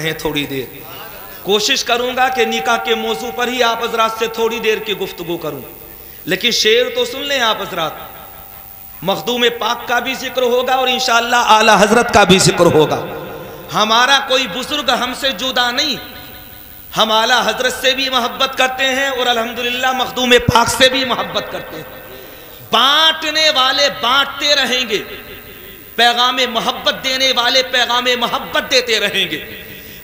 है थोड़ी देर कोशिश करूंगा कि निकाह के मौजू पर ही आप हजरात से थोड़ी देर की गुफ्तगू करूं, लेकिन शेर तो सुन लें आप हजरात। मखदूम पाक का भी जिक्र होगा और इंशाअल्लाह आला हजरत का भी जिक्र होगा। हमारा कोई बुजुर्ग हमसे जुदा नहीं, हम आला हजरत से भी मोहब्बत करते हैं और अल्हम्दुलिल्लाह मखदूम पाक से भी मोहब्बत करते हैं। बांटने वाले बांटते रहेंगे, पैगाम मोहब्बत देने वाले पैगाम मोहब्बत देते रहेंगे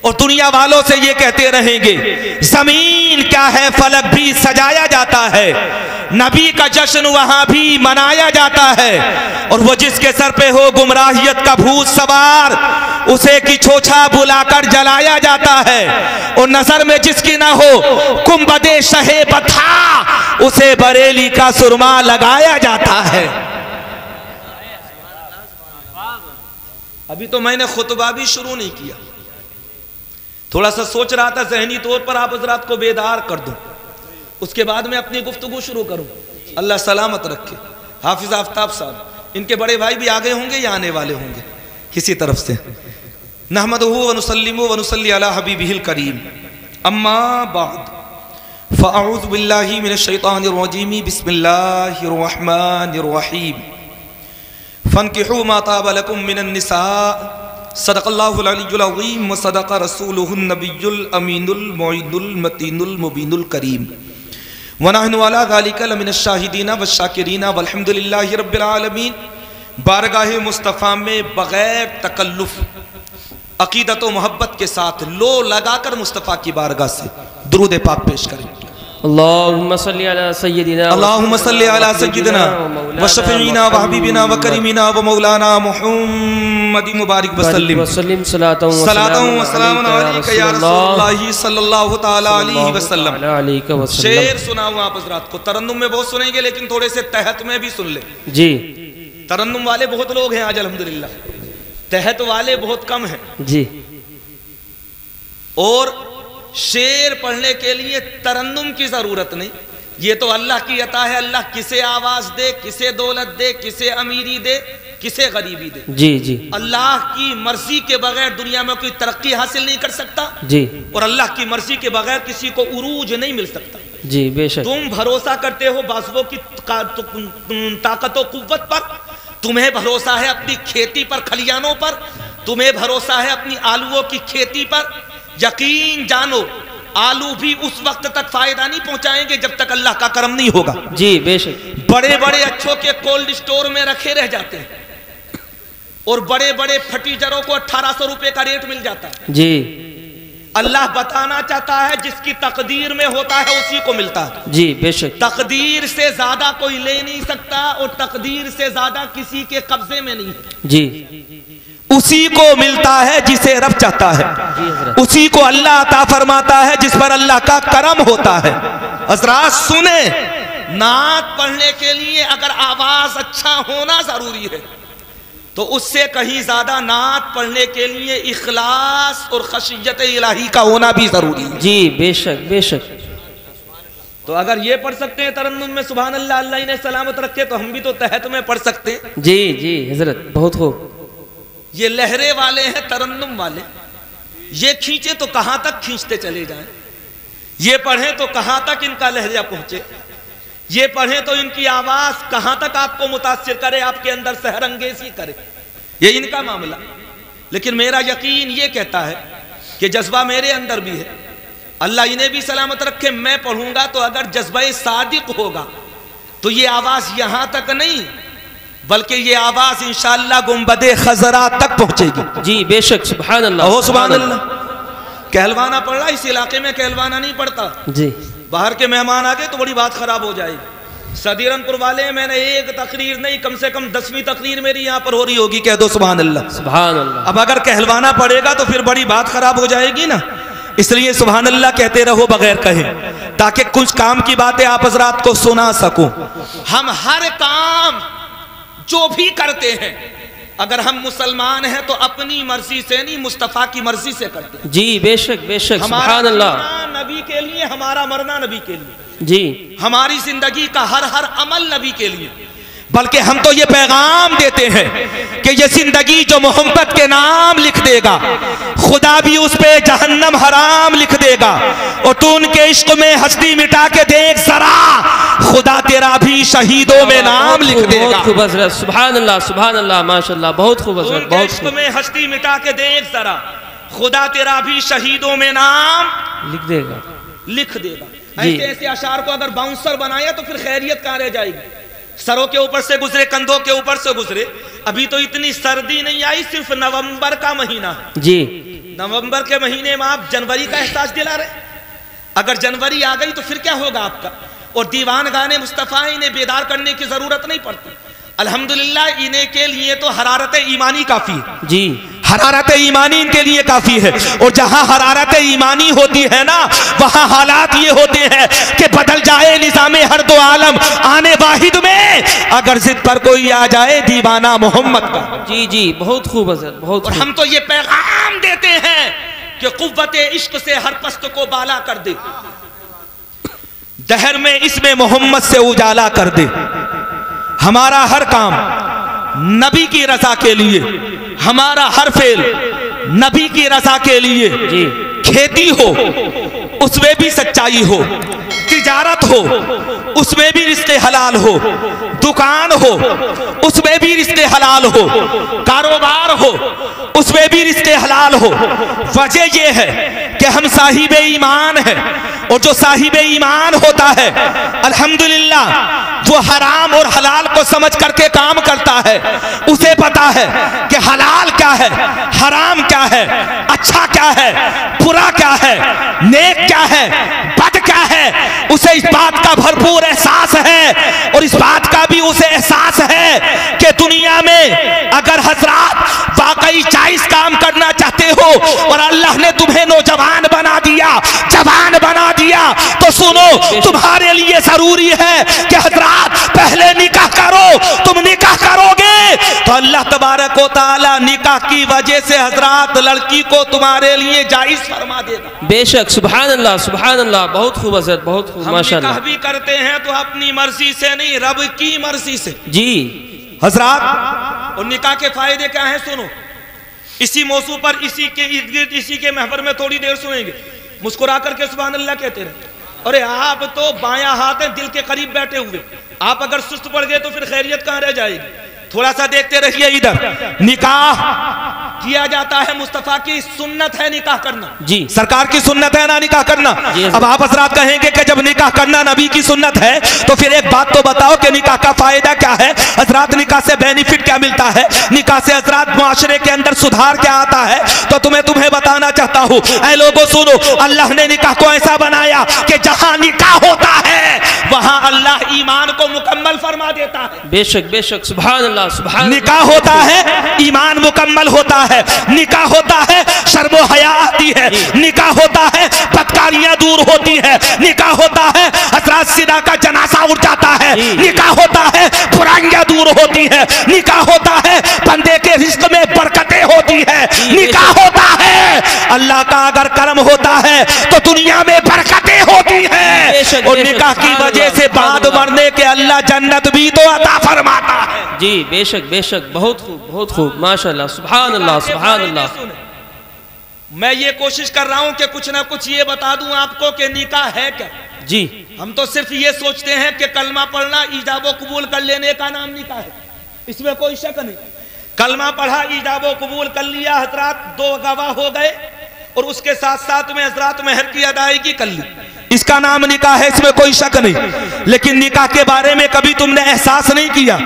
और दुनिया वालों से ये कहते रहेंगे जमीन क्या है फलक भी सजाया जाता है, नबी का जश्न वहां भी मनाया जाता है और वो जिसके सर पे हो गुमराहियत का भूत सवार उसे की छोछा बुलाकर जलाया जाता है और नजर में जिसकी ना हो कुंबदे शहे बथा उसे बरेली का सुरमा लगाया जाता है। अभी तो मैंने खुतबा भी शुरू नहीं किया, थोड़ा सा सोच रहा था ज़हनी तौर पर आप हजरात को बेदार कर दूं, उसके बाद में अपनी गुफ्तगू शुरू करूं। अल्लाह सलामत रखे। हाफिज आफ्ताब साहब, इनके बड़े भाई भी आगे होंगे या आने वाले होंगे किसी तरफ से। नहमदुहु व नुसल्लिमु व नुसल्ली अला हबीबिहिल करीम, अम्मा बाद फ़अऊज़ु बिल्लाहि मिनश शैतानिर रजीम, बिस्मिल्लाहिर रहमानिर रहीम। फन्किहू मा ताब लकुम मिनन निसा, सदक़ल्लाहुल अलियुल अज़ीम व सदक़ रसूलुहुन नबियुल अमीनुल मुईनुल मतीनुल मुबीनुल करीम व नहनु अला ज़ालिका लमिनश शाहिदीन व शाकिरीन वल्हम्दुलिल्लाहि रब्बिल आलमीन। बारगाह मुस्तफ़ा में बग़ैर तकल्लुफ़ अक़ीदत व मोहब्बत के साथ लो लगाकर मुस्तफ़ा की बारगाह से दुरूद पाक पेश करें। अल्लाहुम्मा सल्ली अला सय्यिदिना व शफ़ीना व हबीबिना व करीमिना व मौलाना मुहम्मद मुबारक वसल्लिम सलातन व सलामुन अलैका या रसूलुल्लाह सल्लल्लाहु तआला अलैहि वसल्लम। शेर सुनाऊं आप हजरात को, तरन्नुम में बहुत सुनेंगे लेकिन थोड़े से तहत में भी सुन ले जी। तरन्नुम वाले बहुत लोग हैं आज अल्हम्दुलिल्लाह, तहत वाले बहुत कम हैं जी। और शेर पढ़ने के लिए तरन्नुम की जरूरत नहीं, ये तो अल्लाह की अता है। अल्लाह किसे आवाज दे, किसे दौलत दे, किसे अमीरी दे, किसे गरीबी दे, जी जी। अल्लाह की मर्जी के बगैर दुनिया में कोई तरक्की हासिल नहीं कर सकता जी, और अल्लाह की मर्जी के बगैर किसी को उरूज नहीं मिल सकता जी। बेशक तुम भरोसा करते हो बाजुओं की ताकत और कुव्वत पर, तुम्हें भरोसा है अपनी खेती पर, खलियानों पर, तुम्हें भरोसा है अपनी आलूओं की खेती पर। यकीन जानो आलू भी उस वक्त तक फायदा नहीं पहुंचाएंगे जब तक अल्लाह का करम नहीं होगा जी। बेशक बड़े बड़े अच्छों के कोल्ड स्टोर में रखे रह जाते हैं और बड़े बड़े फटीचरों को 1800 रुपए का रेट मिल जाता है जी। अल्लाह बताना चाहता है जिसकी तकदीर में होता है उसी को मिलता है जी। बेशक तकदीर से ज्यादा कोई ले नहीं सकता और तकदीर से ज्यादा किसी के कब्जे में नहीं है जी। उसी को मिलता है जिसे रब चाहता है, उसी को अल्लाह अता फरमाता है जिस पर अल्लाह का करम होता है। हजरात सुने, नात पढ़ने के लिए अगर आवाज अच्छा होना जरूरी है तो उससे कहीं ज्यादा नात पढ़ने के लिए इखलास और खशियत इलाही का होना भी जरूरी है जी। बेशक बेशक। तो अगर ये पढ़ सकते हैं तरन्नुम में सुभान अल्लाह, अल्लाह इन्हें सलामत रखे, तो हम भी तो तहत में पढ़ सकते हैं जी जी। हजरत बहुत हो। ये लहरे वाले हैं तरन्नुम वाले, ये खींचे तो कहां तक खींचते चले जाएं, ये पढ़े तो कहां तक इनका लहजा पहुंचे, ये पढ़े तो इनकी आवाज कहां तक आपको मुतासिर करे, आपके अंदर सहरंगेजी करे, ये इनका मामला। लेकिन मेरा यकीन ये कहता है कि जज्बा मेरे अंदर भी है, अल्लाह इन्हें भी सलामत रखे। मैं पढ़ूंगा तो अगर जज्बा सादिक होगा तो ये आवाज यहां तक नहीं बल्कि ये आवाज इंशाअल्लाह गुंबदे खजरा तक पहुंचेगी जी। बेशक सुभान अल्लाह, ओ सुभान अल्लाह। कहलवाना पढ़ रहा, इस इलाके में कहलवाना नहीं पढ़ता जी। बाहर के मेहमान आ गए तो बड़ी बात खराब हो जाएगी। सदीरनपुर वाले, मैंने एक तकरीर नहीं कम से कम 10वीं तकरीर मेरी यहाँ पर हो रही होगी, कह दो सुभान अल्लाह सुभान अल्लाह। अब अगर कहलवाना पड़ेगा तो फिर बड़ी बात खराब हो जाएगी ना, इसलिए सुभान अल्लाह कहते रहो बगैर कहे, ताकि कुछ काम की बातें आप हजरात को सुना सकूं। हम हर काम जो भी करते हैं, अगर हम मुसलमान हैं तो अपनी मर्जी से नहीं मुस्तफ़ा की मर्जी से करते हैं जी। बेशक बेशक। सुभान अल्लाह। नबी के लिए, हमारा मरना नबी के लिए जी। हमारी जिंदगी का हर हर अमल नबी के लिए, बल्कि हम तो ये पैगाम देते हैं कि ये जिंदगी जो मोहब्बत के नाम लिख देगा, खुदा भी उस पे जहन्नम हराम लिख देगा। और तू उनके इश्क में हस्ती मिटा के देख जरा, खुदा तेरा भी शहीदों में नाम लिख देगा। सुभान अल्लाह, सुभान अल्लाह, माशाअल्लाह, बहुत खूब हज़रत, बहुत इश्क में हस्ती मिटा के देख जरा, खुदा तेरा भी शहीदों में नाम लिख देगा, लिख देगा। ऐसे ऐसे अशार को अगर बाउंसर बनाया तो फिर खैरियत कहाँ रह जाएगी। सरों के ऊपर से गुजरे, कंधों के ऊपर से गुजरे। अभी तो इतनी सर्दी नहीं आई, सिर्फ नवंबर का महीना जी। नवंबर के महीने में आप जनवरी का एहसास दिला रहे। अगर जनवरी आ गई तो फिर क्या होगा आपका। और दीवान गाने मुस्तफ़ा इन्हें बेदार करने की जरूरत नहीं पड़ती। अल्हम्दुलिल्लाह इन्हें के लिए तो हरारत ईमानी काफी है जी। हरारत ईमानी इनके लिए काफी है। और जहां हरारत ईमानी होती है ना, वहां हालात ये होते हैं कि बदल जाए निज़ामे हर दो आलम आने वाहिद में, अगर जिद पर कोई आ जाए दीवाना मोहम्मद का। जी जी, बहुत खूब हज़रत, बहुत। और हम तो ये पैगाम देते हैं कि कुव्वते इश्क से हर पस्त को बाला कर दे, दहर में इसमें मोहम्मद से उजाला कर दे। हमारा हर काम नबी की रजा के लिए, हमारा हर फेल नबी की रजा के लिए जी। खेती हो उसमें भी सच्चाई हो, तिजारत हो उसमें भी रिश्ते हलाल हो, दुकान हो उसमें भी रिश्ते हलाल हो, कारोबार हो उसमें भी रिश्ते हलाल हो। वजह यह है कि हम साहिबे ईमान है। और जो साहिबे ईमान होता है अल्हम्दुलिल्लाह, वो हराम और हलाल को समझ करके काम करता है। उसे पता है कि हलाल क्या है, हराम क्या है, अच्छा क्या है, बुरा क्या है, नेक क्या है, बद क्या है। उसे इस बात का भरपूर एहसास है। और इस बात का भी उसे एहसास है कि दुनिया में अगर हजरात वाकई जायज काम करना चाहते हो और अल्लाह ने तुम्हें नौजवान बना दिया, जवान बना दिया, तो सुनो, तुम्हारे लिए जरूरी है कि हजरात पहले निकाह करो। तुम निकाह करोगे तो अल्लाह तबारक व तआला निकाह की वजह से हजरात लड़की को तुम्हारे लिए जायज फरमा देगा। बेशक, सुभान अल्लाह, सुभान अल्लाह, बहुत खूब हज़रत, बहुत खूब, माशाअल्लाह। निकाह भी करते हैं तो अपनी मर्जी से नहीं, रब की मर्जी से जी हजरात। और निकाह के फायदे क्या हैं सुनो। इसी मौजू पर इसी के इर्द गिर्द इसी के महवर में थोड़ी देर सुनेंगे। मुस्कुरा करके सुभान अल्लाह कहते रहे। अरे आप तो बायां हाथ है दिल के करीब बैठे हुए, आप अगर सुस्त पड़ गए तो फिर खैरियत कहां रह जाएगी। थोड़ा सा देखते रहिए इधर। निकाह किया जाता है, मुस्तफा की सुन्नत है निकाह करना जी, सरकार की सुन्नत है ना निकाह करना। अब आप हजरात कहेंगे कि जब निकाह करना नबी की सुन्नत है तो फिर एक बात तो बताओ कि निकाह का फायदा क्या है। हजरात निकाह से बेनिफिट क्या मिलता है, निकाह से हजरात मुआशरे के अंदर सुधार क्या आता है। तो तुम्हें बताना चाहता हूँ, ऐ लोगों सुनो, अल्लाह ने निकाह को ऐसा बनाया कि जहां निकाह होता है वहां अल्लाह ईमान को मुकम्मल फरमा देता है। बेशक बेशक, सुभान अल्लाह, सुभान। निकाह होता है ईमान मुकम्मल होता है, निकाह होता है शर्मो हया आती है, निकाह होता है बदकारियां दूर होती है, निकाह होता है हजरात सिदा का जनासा उठ जाता है, निकाह होता है बुराइयां दूर होती है, निकाह होता है बंदे के रिस्क में बरकतें होती है, निकाह होता है अल्लाह का अगर करम होता है तो दुनिया में बरकतें होती है। और निकाह की वजह से बाद मरने के अल्लाह जन्नत भी तो अता फरमाता है जी। बेशक बेशक, बहुत खूब, बहुत खूब, माशाअल्लाह, सुभान अल्लाह, सुभान अल्लाह। मैं ये कोशिश कर रहा हूं कि कुछ ना कुछ ये बता दूं आपको कि निकाह है क्या जी। हम तो सिर्फ ये सोचते हैं कि कलमा पढ़ना ईजाबो कबूल कर लेने का नाम निकाह है, इसमें कोई शक नहीं। कलमा पढ़ा, ईजाबो कबूल कर लिया, हजरात दो गवाह हो गए और उसके साथ साथ में हजरात मेहर की अदायगी कर ली, इसका नाम निकाह है, इसमें कोई शक नहीं। लेकिन निकाह के बारे में कभी तुमने एहसास नहीं किया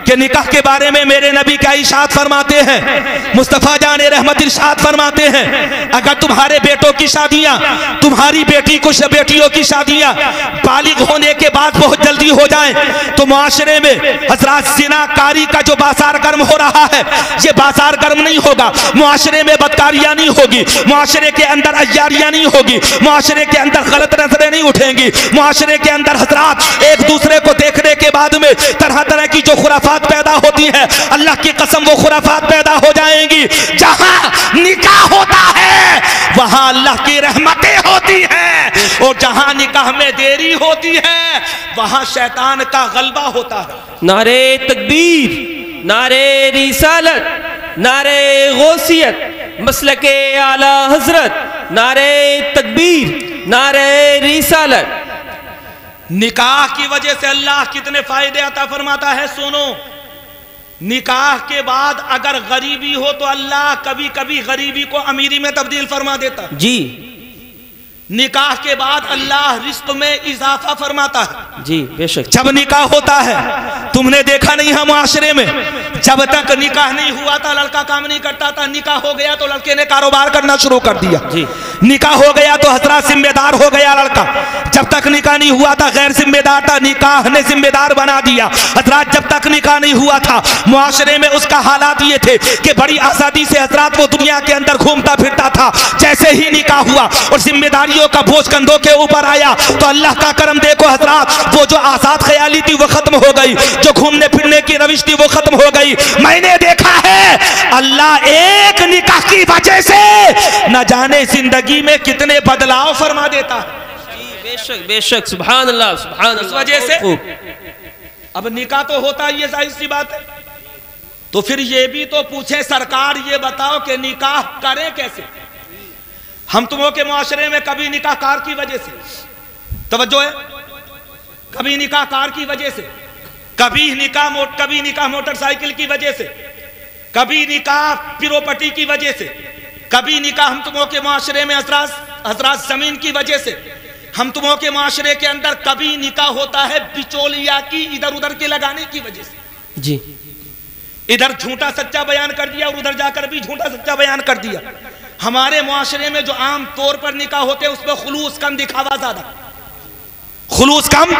कि निकाह के बारे में मेरे नबी क्या इरशाद फरमाते हैं, मुस्तफ़ा जाने रहमत इरशाद फरमाते हैं, अगर तुम्हारे बेटों की शादियां, तुम्हारी बेटी कुछ बेटियों की शादियां बालिग होने के बाद बहुत जल्दी हो जाएं तो मुआशरे में हजरात जिनाकारी का जो बाजार गर्म हो रहा है, ये बाजार गर्म नहीं होगा। मुआशरे में बदकारियां नहीं होगी, मुआशरे के अंदर अय्यारियां नहीं होगी, मुआशरे के अंदर गलत नजरें नहीं उठेंगी, मुआशरे के अंदर हजरात एक दूसरे को देखने के बाद में तरह तरह की जो खुराफात पैदा होती है, अल्लाह की कसम वो खुराफात पैदा हो जाएंगी। जहां निकाह होता है वहां अल्लाह की रहमतें होती हैं। और जहां निकाह में देरी होती है वहां शैतान का गलबा होता है। नारे तकबीर, नारे रिसालत, नारे गौसियत, मसलके आला हजरत, नारे तकबीर, नारे रिसालत। निकाह की वजह से अल्लाह कितने फायदे अता फरमाता है, सुनो। निकाह के बाद अगर गरीबी हो तो अल्लाह कभी कभी गरीबी को अमीरी में तब्दील फरमा देता जी। निकाह के बाद अल्लाह रिस्क में इजाफा फरमाता है जी बेशक। जब निकाह होता है, तुमने देखा नहीं है मुआशरे में, जब तक निकाह नहीं हुआ था लड़का काम नहीं करता था, निकाह हो गया तो लड़के ने कारोबार करना शुरू कर दिया जी। निकाह हो गया तो हजरात जिम्मेदार हो गया लड़का। जब तक निकाह नहीं हुआ था गैर जिम्मेदार था, निकाह ने जिम्मेदार बना दिया हजरात। जब तक निकाह नहीं हुआ था मुआशरे में उसका हालात ये थे कि बड़ी आजादी से हजरात वो दुनिया के अंदर घूमता फिरता था। जैसे ही निकाह हुआ और जिम्मेदारी का बोझ कंधों के ऊपर आया तो अल्लाह का करम देखो हजरात, वो जो आजाद ख्याली थी वो खत्म हो गई, जो घूमने फिरने की रविश थी वो खत्म हो गई। मैंने देखा है अल्लाह एक निकाह की वजह से न जाने जिंदगी में कितने बदलाव फरमा देता है। बेशक बेशक, सुभान अल्लाह सुभान अल्लाह। इस वजह से अब निकाह तो होता ही है, जाहिर सी बात है। तो फिर ये भी तो पूछे सरकार, ये बताओ कि निकाह करें कैसे। हम तुमों के मुआशरे में कभी निकाह कार की वजह से, तवज्जो है, कभी निकाह कार की वजह से, कभी निकाह मोटरसाइकिल की वजह से, कभी निकाह प्रोपर्टी की वजह से, कभी निकाह हम तुमों के मुआशरे में हजरात जमीन की वजह से, हम तुमों के मुआशरे के अंदर कभी निकाह होता है बिचौलिया की इधर उधर के लगाने की वजह से जी। इधर झूठा सच्चा बयान कर दिया और उधर जाकर भी झूठा सच्चा बयान कर दिया। हमारे मुआशरे में जो आम तौर पर निकाह होते हैं उसमें खुलूस कम दिखावा ज्यादा, खुलूस कम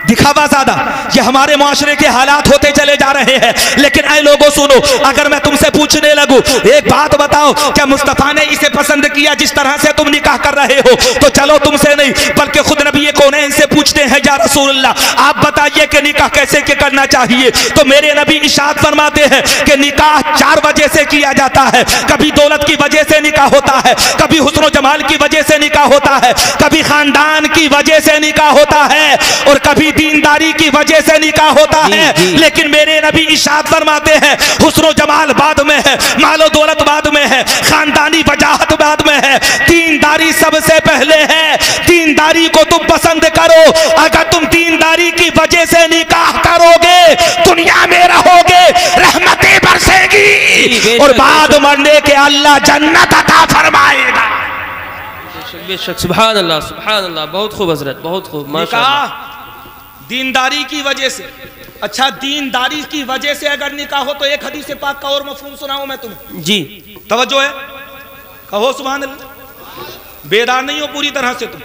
दिखावा ज्यादा, ये हमारे मुआशरे के हालात होते चले जा रहे हैं। लेकिन ऐ लोगों सुनो, अगर मैं तुमसे पूछने लगूं एक बात बताओ, क्या मुस्तफा ने इसे पसंद किया जिस तरह से तुम निकाह कर रहे हो? तो चलो तुमसे नहीं बल्कि खुद नबी कौनैन से पूछते हैं, या रसूलल्लाह आप बताइए कि निकाह कैसे के करना चाहिए। तो मेरे नबी इरशाद फरमाते हैं कि निकाह 4 वजह से किया जाता है। कभी दौलत की वजह से निकाह होता है, कभी हुस्न व जमाल की वजह से निकाह होता है, कभी खानदान की वजह से निकाह होता है और कभी दीनदारी की वजह से निकाह होता है। लेकिन मेरे नबी इरशाद फरमाते हैं हुस्न जमाल बाद में है, मालो दौलत बाद में है, खानदानी वजाहत बाद में है, दीनदारी सबसे पहले है। दीनदारी को तुम पसंद करो। अगर तुम दीनदारी की वजह से निकाह करोगे दुनिया में रहोगे, रहमतें बरसेगी और बाद मरने के अल्लाह जन्नत अता फरमाएगा। बेशक, सुभान अल्लाह सुभान अल्लाह। बहुत खूब हजरत, बहुत खूब माशाअल्लाह। दीनदारी की वजह से, अच्छा दीनदारी की वजह से अगर निकाह हो तो एक हदीस पाक का और मफहूम सुनाऊं मैं तुम्हें जी। तवज्जो है, कहो सुभान अल्लाह। बेदार नहीं हो पूरी तरह से तुम।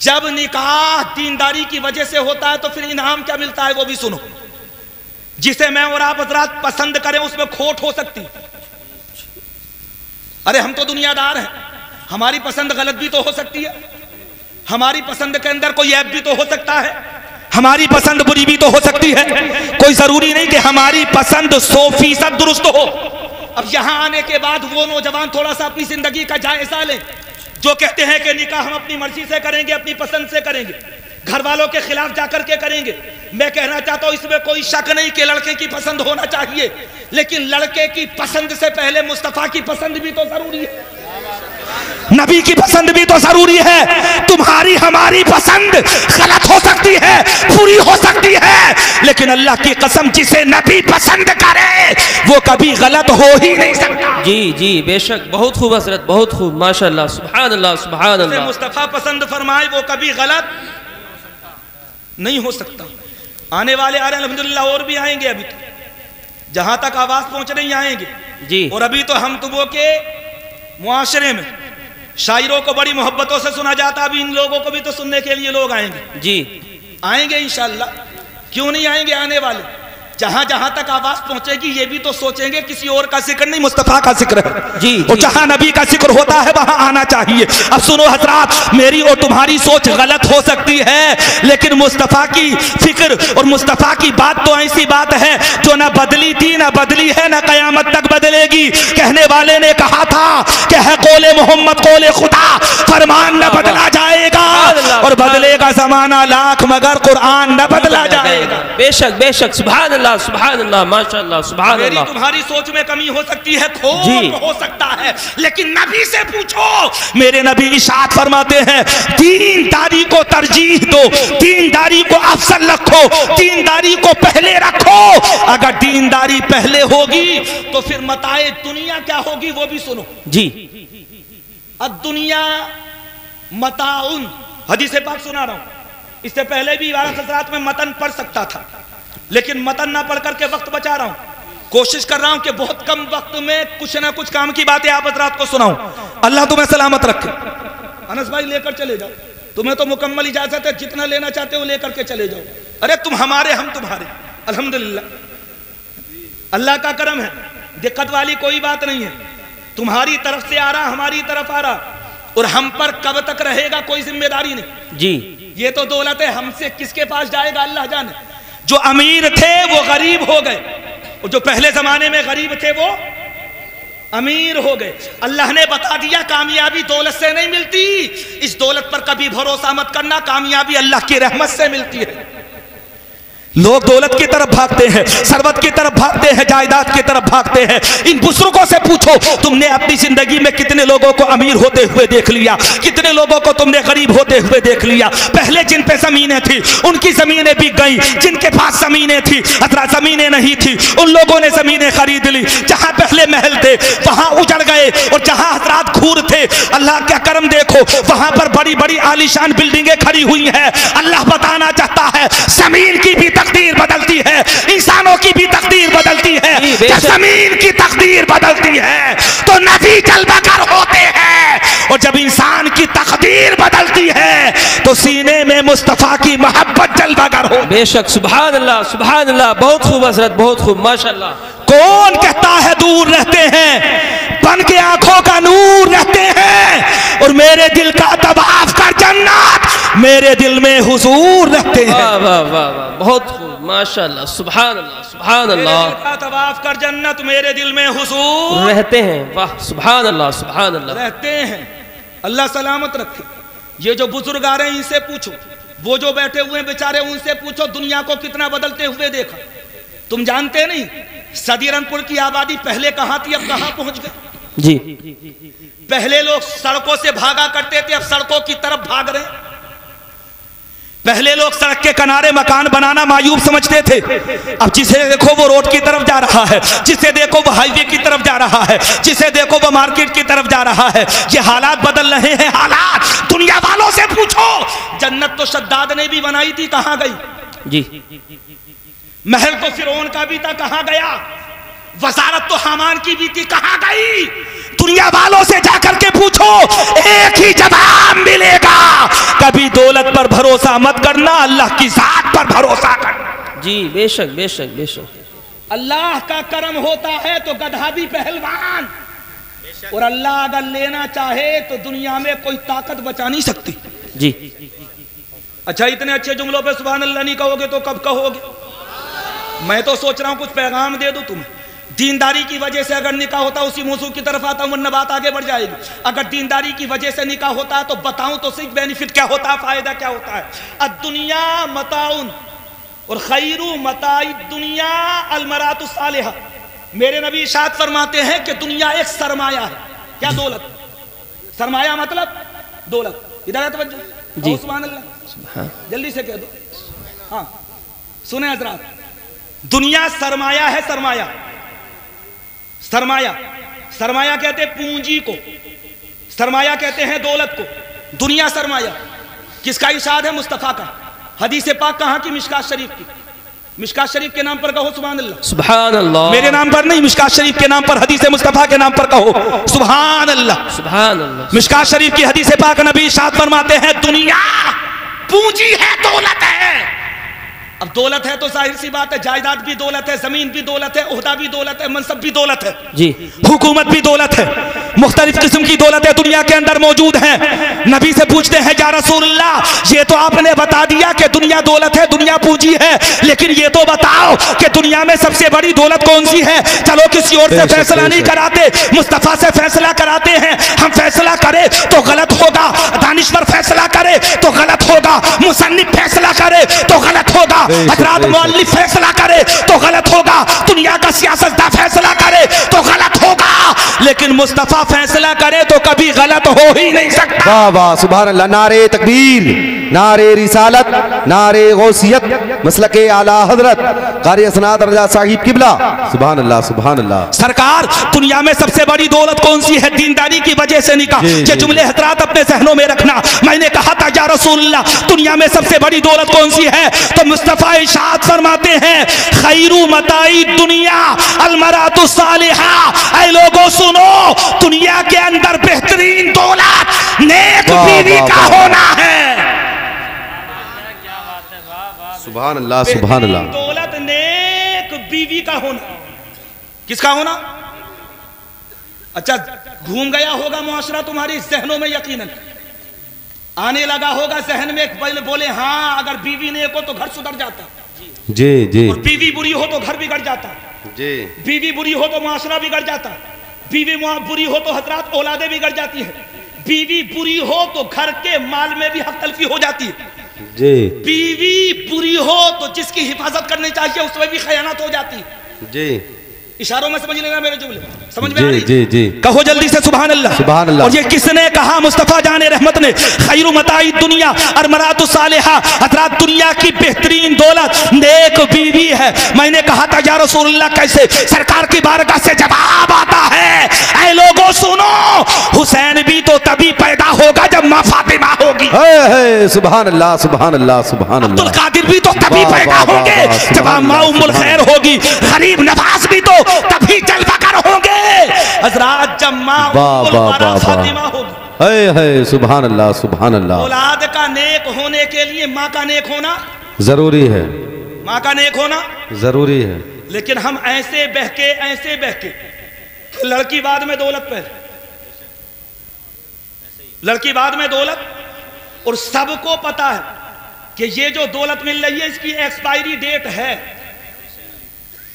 जब निकाह दीनदारी की वजह से होता है तो फिर इनाम क्या मिलता है वो भी सुनो। जिसे मैं और आप हजरात पसंद करें उसमें खोट हो सकती। अरे हम तो दुनियादार हैं, हमारी पसंद गलत भी तो हो सकती है, हमारी पसंद के अंदर कोई ऐब भी तो हो सकता है, हमारी पसंद बुरी भी तो हो सकती है। कोई जरूरी नहीं कि हमारी पसंद 100% दुरुस्त हो। अब यहां आने के बाद वो नौजवान थोड़ा सा अपनी जिंदगी का जायजा लें जो कहते हैं कि निकाह हम अपनी मर्जी से करेंगे, अपनी पसंद से करेंगे, घर वालों के खिलाफ जाकर के करेंगे। मैं कहना चाहता हूं इसमें कोई शक नहीं कि लड़के की पसंद होना चाहिए, लेकिन लड़के की पसंद से पहले मुस्तफा की पसंद भी तो जरूरी है, नबी की पसंद भी तो जरूरी है। तुम्हारी हमारी पसंद गलत हो सकती है, पूरी हो सकती है, लेकिन अल्लाह की कसम जिसे नबी पसंद करे वो कभी गलत हो ही नहीं सकता। जी जी बेशक, बहुत खूब हजरत, बहुत खूब माशाअल्लाह सुभान अल्लाह सुभान अल्लाह। मुस्तफा पसंद फरमाए वो कभी गलत नहीं हो सकता। आने वाले आ रहे हैं अल्हम्दुलिल्लाह, और भी आएंगे, अभी तो जहां तक आवाज पहुंच रही आएंगे जी। और अभी तो हम तुमों के मुआशरे में शायरों को बड़ी मोहब्बतों से सुना जाता, अभी इन लोगों को भी तो सुनने के लिए लोग आएंगे जी। आएंगे इंशाअल्लाह, क्यों नहीं आएंगे आने वाले। जहां जहां तक आवाज पहुंचेगी ये भी तो सोचेंगे किसी और का जिक्र नहीं, मुस्तफा का जिक्र है जी। और जहां नबी का जिक्र होता है वहां आना चाहिए। चाहिए। अब सुनो हजरात, मेरी और तुम्हारी सोच गलत हो सकती है, लेकिन मुस्तफ़ा की फिक्र और मुस्तफ़ा की बात तो ऐसी बात है जो ना बदली थी, ना बदली है, ना कयामत तक बदलेगी। कहने वाले ने कहा था कि है कौले मोहम्मद कौले खुदा, फरमान न बदला जाएगा और बदलेगा जमाना लाख मगर कुरान न बदला जाएगा। बेशक बेशक, सुभान अल्लाह सुभान अल्लाह, माशाअल्लाह सुभान अल्लाह। तुम्हारी सोच में कमी हो सकती है, खोट हो सकता है, लेकिन नबी से पूछो। मेरे नबी इरशाद फरमाते हैं, दीनदारी को तरजीह दो, दीनदारी को अफसल रखो, दीनदारी को पहले रखो। अगर दीनदारी पहले होगी तो फिर मताए दुनिया क्या होगी वो भी सुनो जी। अब दुनिया मताउन, हदीस पाक सुना रहा हूं। इससे पहले भी इबारत हज़रात में मतन पढ़ सकता था, लेकिन मतन ना पढ़ करके वक्त बचा रहा हूं। कोशिश कर रहा हूं कि बहुत कम वक्त में कुछ ना कुछ काम की बातें आप हज़रात को सुनाऊं। अल्लाह तुम्हें सलामत रखे। अनस भाई लेकर चले जाओ, तुम्हें तो मुकम्मल इजाजत है, जितना लेना चाहते हो लेकर के चले जाओ। अरे तुम हमारे हम तुम्हारे, अल्हम्दुलिल्लाह अल्लाह का करम है, दिक्कत वाली कोई बात नहीं है। तुम्हारी तरफ से आ रहा, हमारी तरफ आ रहा, और हम पर कब तक रहेगा कोई जिम्मेदारी नहीं जी। ये तो दौलत है, हमसे किसके पास जाएगा अल्लाह जाने। जो अमीर थे वो गरीब हो गए, और जो पहले जमाने में गरीब थे वो अमीर हो गए। अल्लाह ने बता दिया कामयाबी दौलत से नहीं मिलती, इस दौलत पर कभी भरोसा मत करना, कामयाबी अल्लाह की रहमत से मिलती है। लोग दौलत की तरफ भागते हैं, सरवत की तरफ भागते हैं, जायदाद की तरफ भागते हैं। इन बुजुर्गों से पूछो, तुमने अपनी जिंदगी में कितने लोगों को अमीर होते हुए देख लिया, कितने लोगों को तुमने गरीब होते हुए देख लिया। पहले जिन पे जमीनें थी उनकी जमीनें बिक गई, जिनके पास जमीनें थी हजरत जमीनें नहीं थी, उन लोगों ने जमीनें खरीद ली। जहां पहले महल थे वहां उजड़ गए, और जहां हजरत खूर थे, अल्लाह का करम देखो, वहां पर बड़ी बड़ी आलीशान बिल्डिंगें खड़ी हुई हैं। अल्लाह बताना चाहता है जमीन की भी तकदीर बदलती है, इंसानों की भी तकदीर बदलती है। जब जमीन की तकदीर बदलती है तो नबी जलवागर होते हैं, और जब इंसान की तकदीर बदलती है तो सीने में मुस्तफा की मोहब्बत जलवागर हो। बेशक, सुभान अल्लाह सुभान अल्लाह, बहुत खूब हजरत, बहुत खूब माशाअल्लाह। कौन कहता है दूर रहते हैं, बन के आंखों का नूर रहते हैं, और मेरे दिल का तवाफ कर जन्नत, मेरे दिल में हुजूर रहते हैं। वाह वाह वाह वाह, बहुत खूब माशाअल्लाह, सुभान अल्लाह सुभान अल्लाह। तवाफ कर जन्नत, मेरे दिल में हुजूर रहते हैं। वाह सुभान अल्लाह सुभान अल्लाह, रहते हैं। अल्लाह सलामत रखे। ये जो बुजुर्ग आ रहे हैं इनसे पूछो, वो जो बैठे हुए बेचारे उनसे पूछो, दुनिया को कितना बदलते हुए देखा। तुम जानते नहीं सदीरनपुर की आबादी पहले कहां थी, अब कहां पहुंच गए जी। पहले लोग सड़कों से भागा करते थे, अब सड़कों की तरफ भाग रहे हैं। पहले लोग सड़क के किनारे मकान बनाना मायूब समझते थे, अब जिसे देखो वो रोड की तरफ जा रहा है, जिसे देखो वो हाईवे की तरफ जा रहा है, जिसे देखो वो मार्केट की तरफ जा रहा है। ये हालात बदल रहे हैं, हालात। दुनिया वालों से पूछो, जन्नत तो शद्दाद ने भी बनाई थी, कहां गई जी। महल तो फिरौन का भी था, कहां गया। वजारत तो हामान की भी थी, कहां गई। दुनिया वालों से जाकर के पूछो, एक ही जवाब मिलेगा, कभी दौलत पर भरोसा मत करना, अल्लाह की जात पर भरोसा करना। जी बेशक बेशक बेशक। अल्लाह का करम होता है तो गधा भी पहलवान, और अल्लाह अगर लेना चाहे तो दुनिया में कोई ताकत बचा नहीं सकती जी। अच्छा, इतने अच्छे जुमलों पे सुभान अल्लाह नहीं कहोगे तो कब कहोगे। मैं तो सोच रहा हूं कुछ पैगाम दे दूं तुम्हें। दीनदारी की वजह से अगर निकाह होता, उसी मौजू की तरफ आता हूं वरना बात आगे बढ़ जाएगी। अगर दीनदारी की वजह से निकाह होता है तो बताऊं तो सही बेनिफिट क्या होता है, फायदा क्या होता है। अद्दुनिया मताउन और खैरू मताई दुनिया अलमरातु सालिहा। मेरे नबी इरशाद फरमाते हैं कि दुनिया एक सरमाया है। क्या दौलत, सरमाया मतलब दौलत। इधर है तवज्जो जी, सुभान अल्लाह, जल्दी से कह दो। हाँ सुने हजरात, दुनिया सरमाया है। सरमाया, सरमाया, सरमाया कहते हैं पूंजी को, सरमाया कहते हैं दौलत को। दुनिया सरमाया। किसका इरशाद है? मुस्तफा का। हदीस पाक कहाँ की? मिशकात शरीफ की। मिशकात शरीफ के नाम पर कहो सुभान अल्लाह। सुभान अल्लाह। मेरे नाम पर नहीं, मिशकात शरीफ के नाम पर, हदीस मुस्तफा के नाम पर कहो सुभान अल्लाह। सुभान अल्लाह। मिशकात शरीफ की हदीस पाक नबी इरशाद फरमाते हैं, दुनिया पूंजी है, दौलत है। अब दौलत है तो जाहिर सी बात है, जायदाद भी दौलत है, जमीन भी दौलत है, ओहदा भी दौलत है, मनसब भी दौलत है जी, हुकूमत भी दौलत है, मुख्तलिफ किस्म की दौलत है दुनिया के अंदर मौजूद है। नबी से पूछते हैं या रसूलल्लाह, ये तो आपने बता दिया कि दुनिया दौलत है, दुनिया पूंजी है, लेकिन ये तो बताओ कि दुनिया में सबसे बड़ी दौलत कौन सी है? चलो किसी और से फैसला नहीं कराते, मुस्तफा से फैसला कराते हैं। हम फैसला करें तो गलत होगा, दानिश्वर फैसला करे तो गलत होगा, मुसन्निफ फैसला करे तो गलत होगा, हजरत मुअल्लिफ फैसला करे तो गलत होगा, दुनिया का सियासतदान फैसला करे तो गलत होगा, लेकिन मुस्तफा फैसला करे तो कभी गलत हो ही नहीं सकता। वाह वाह सुभान अल्लाह। नारे तकबीर, नारे रिसालत, नारे गौसियत, मसलके आला हजरत कारी असनाद रजा साहिब किबला। सुभान अल्लाह सुभान अल्लाह। सरकार दुनिया में सबसे बड़ी दौलत कौन सी है? दीनदारी की वजह से निकाह। ये जुमले हजरात अपने ज़हनों में रखना। मैंने कहा था या रसूलल्लाह, दुनिया में सबसे बड़ी दौलत कौन सी है? तो मुस्तफा इरशाद फरमाते हैं खैरू मताई दुनिया अलमरातु सालिहा। ऐ लोगों सुनो, दुनिया के अंदर बेहतरीन दौलत नेक बीवी का होना है। सुभान अल्लाह सुभान अल्लाह। दौलत नेक बीवी का होना। किसका होना? अच्छा, घूम गया होगा मुआशरा तुम्हारी जहनों में, यकीनन आने लगा होगा जहन में, पहले बोले हाँ अगर बीवी नेक हो तो घर सुधर जाता जी जी, और बीवी बुरी हो तो घर बिगड़ जाता जी, बीवी बुरी हो तो मुआशरा बिगड़ जाता, बीवी बुरी हो तो हजरात औलादे बिगड़ जाती है, बीवी बुरी हो तो घर के माल में भी हक तलफी हो जाती है जी, बीवी बुरी हो तो जिसकी हिफाजत करनी चाहिए उसमें भी खयानत हो जाती है जी। इशारों में समझ लेना मेरे जुमले, समझ में आ जी रही? जी जी। कहो जल्दी से सुभान अल्लाह सुभान अल्लाह। और ये किसने कहा? मुस्तफा जाने रहमत ने। खैरु मताई दुनिया और मरातु सालिहा, हजरात दुनिया की बेहतरीन दौलत नेक बीवी है। मैंने कहा था या रसूलल्लाह कैसे? सरकार की बारगाह से जवाब आता है, ऐ लोगों सुनो, हुसैन भी तो तभी पैदा होगा जब माँ फातिमा होगी। सुभान अल्लाह सुभान अल्लाह सुभान अल्लाह। अब्दुल कादिर भी तो तभी पैदा होंगे जब माँ उम्मुल खैर होगी। गरीब नवाज भी तो तभी जलवागर होंगे हजरात जब माँ फातिमा होगी। सुभान अल्लाह सुभान अल्लाह। औलाद का नेक होने के लिए माँ का नेक होना जरूरी है, माँ का नेक होना जरूरी है। लेकिन हम ऐसे बहके लड़की बाद में दौलत पहले, लड़की बाद में दौलत, और सबको पता है कि ये जो दौलत मिल रही है इसकी एक्सपायरी डेट है।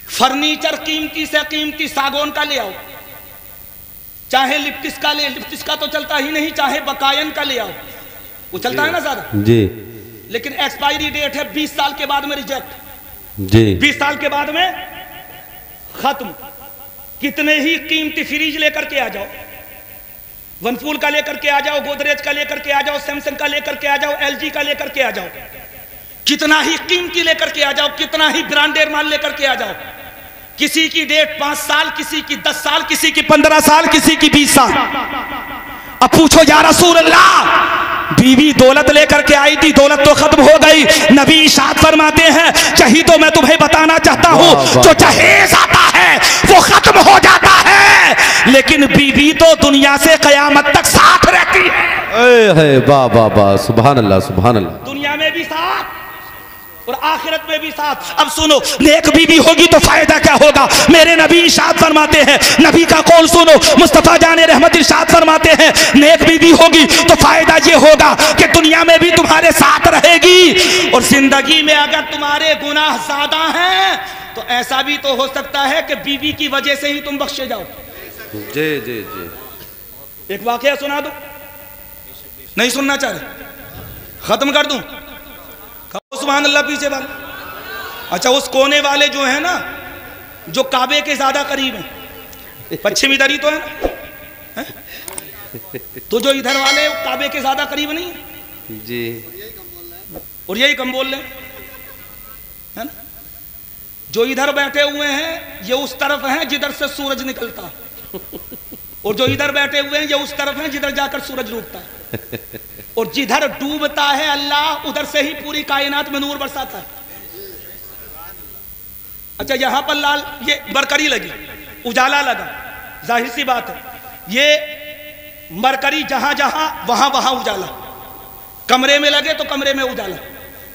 फर्नीचर कीमती से कीमती सागौन का ले आओ, चाहे लिप्टिस का ले, लिप्टिस का तो चलता ही नहीं, चाहे बकायन का ले आओ, वो चलता है ना ज्यादा जी, लेकिन एक्सपायरी डेट है 20 साल के बाद में रिजेक्ट जी, 20 साल के बाद में खत्म। कितने ही कीमती फ्रिज लेकर के आ जाओ, वनफूल का लेकर के आ जाओ, गोदरेज का लेकर के आ जाओ, सैमसंग का लेकर के आ जाओ, एलजी का लेकर के आ जाओ, कितना ही कीमती लेकर के आ जाओ, कितना ही ब्रांडेड माल लेकर के आ जाओ, किसी की डेट 5 साल, किसी की 10 साल, किसी की 15 साल, किसी की 20 साल। अब पूछो या रसूल अल्लाह, बीवी दौलत लेकर के आई थी, दौलत तो खत्म हो गई। नबी इरशाद फरमाते हैं यही तो मैं तुम्हें बताना चाहता हूं, जो जहेज आता है वो खत्म हो जाता है, लेकिन बीवी तो दुनिया से कयामत तक साथ रहती है। वाह वाह वाह सुभान अल्लाह सुभान अल्लाह। दुनिया में भी साथ और आखिरत में भी साथ। अब सुनो, नेक बीवी होगी तो फायदा क्या होगा? मेरे नबी इरशाद फरमाते हैं, नबी का कौल सुनो, मुस्तफा जाने रहमत इरशाद फरमाते हैं नेक बीवी होगी तो फायदा ये होगा कि दुनिया में भी तुम्हारे साथ रहेगी, और जिंदगी में अगर तुम्हारे गुनाह ज्यादा हैं तो ऐसा भी तो हो सकता है कि बीवी की वजह से ही तुम बख्शे जाओ। जी जी जी। एक वाकया सुना दो, नहीं सुनना चाह रहे? खत्म कर दूं? सुभान अल्लाह पीछे वाले। अच्छा, उस कोने वाले जो है ना, जो काबे के ज्यादा करीब है, पश्चिम इधर ही तो है ना, तो जो इधर वाले काबे के ज्यादा करीब नहीं है जी, और यही कम बोल रहे है ना। जो इधर बैठे हुए हैं ये उस तरफ हैं जिधर से सूरज निकलता है, और जो इधर बैठे हुए हैं ये उस तरफ हैं जिधर जाकर सूरज डूबता है, और जिधर डूबता है अल्लाह उधर से ही पूरी कायनात में नूर बरसाता है। अच्छा, यहां पर लाल ये मरकरी लगी, उजाला लगा, जाहिर सी बात है ये मरकरी जहां जहां वहां वहां उजाला, कमरे में लगे तो कमरे में उजाला,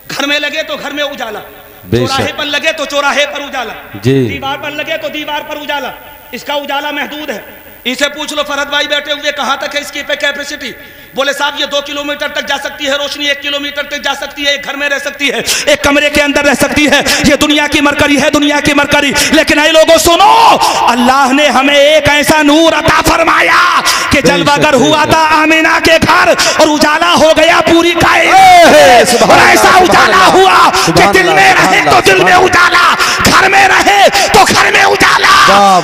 घर में लगे तो घर में उजाला, चौराहे पर लगे तो चौराहे पर उजाला, जी। दीवार पर लगे तो दीवार पर उजाला। इसका उजाला महदूद है। इनसे पूछ लो फरहत भाई बैठे हुए, कहां तक है इसकी कैपेसिटी? बोले साहब ये 2 किलोमीटर तक जा सकती है रोशनी, 1 किलोमीटर तक जा सकती है, एक घर में रह सकती है, एक कमरे के अंदर रह सकती है। ये दुनिया की मरकरी है, दुनिया की मरकरी। लेकिन ऐ लोगों सुनो, अल्लाह ने हमें एक ऐसा नूर अता फरमाया कि जलवागर हुआ था आमिना के घर और उजाला हो गया पूरी कायनात। और ऐसा उजाला हुआ कि दिल में रहे तो दिल में उजाला, घर में रहे तो घर में उजाला,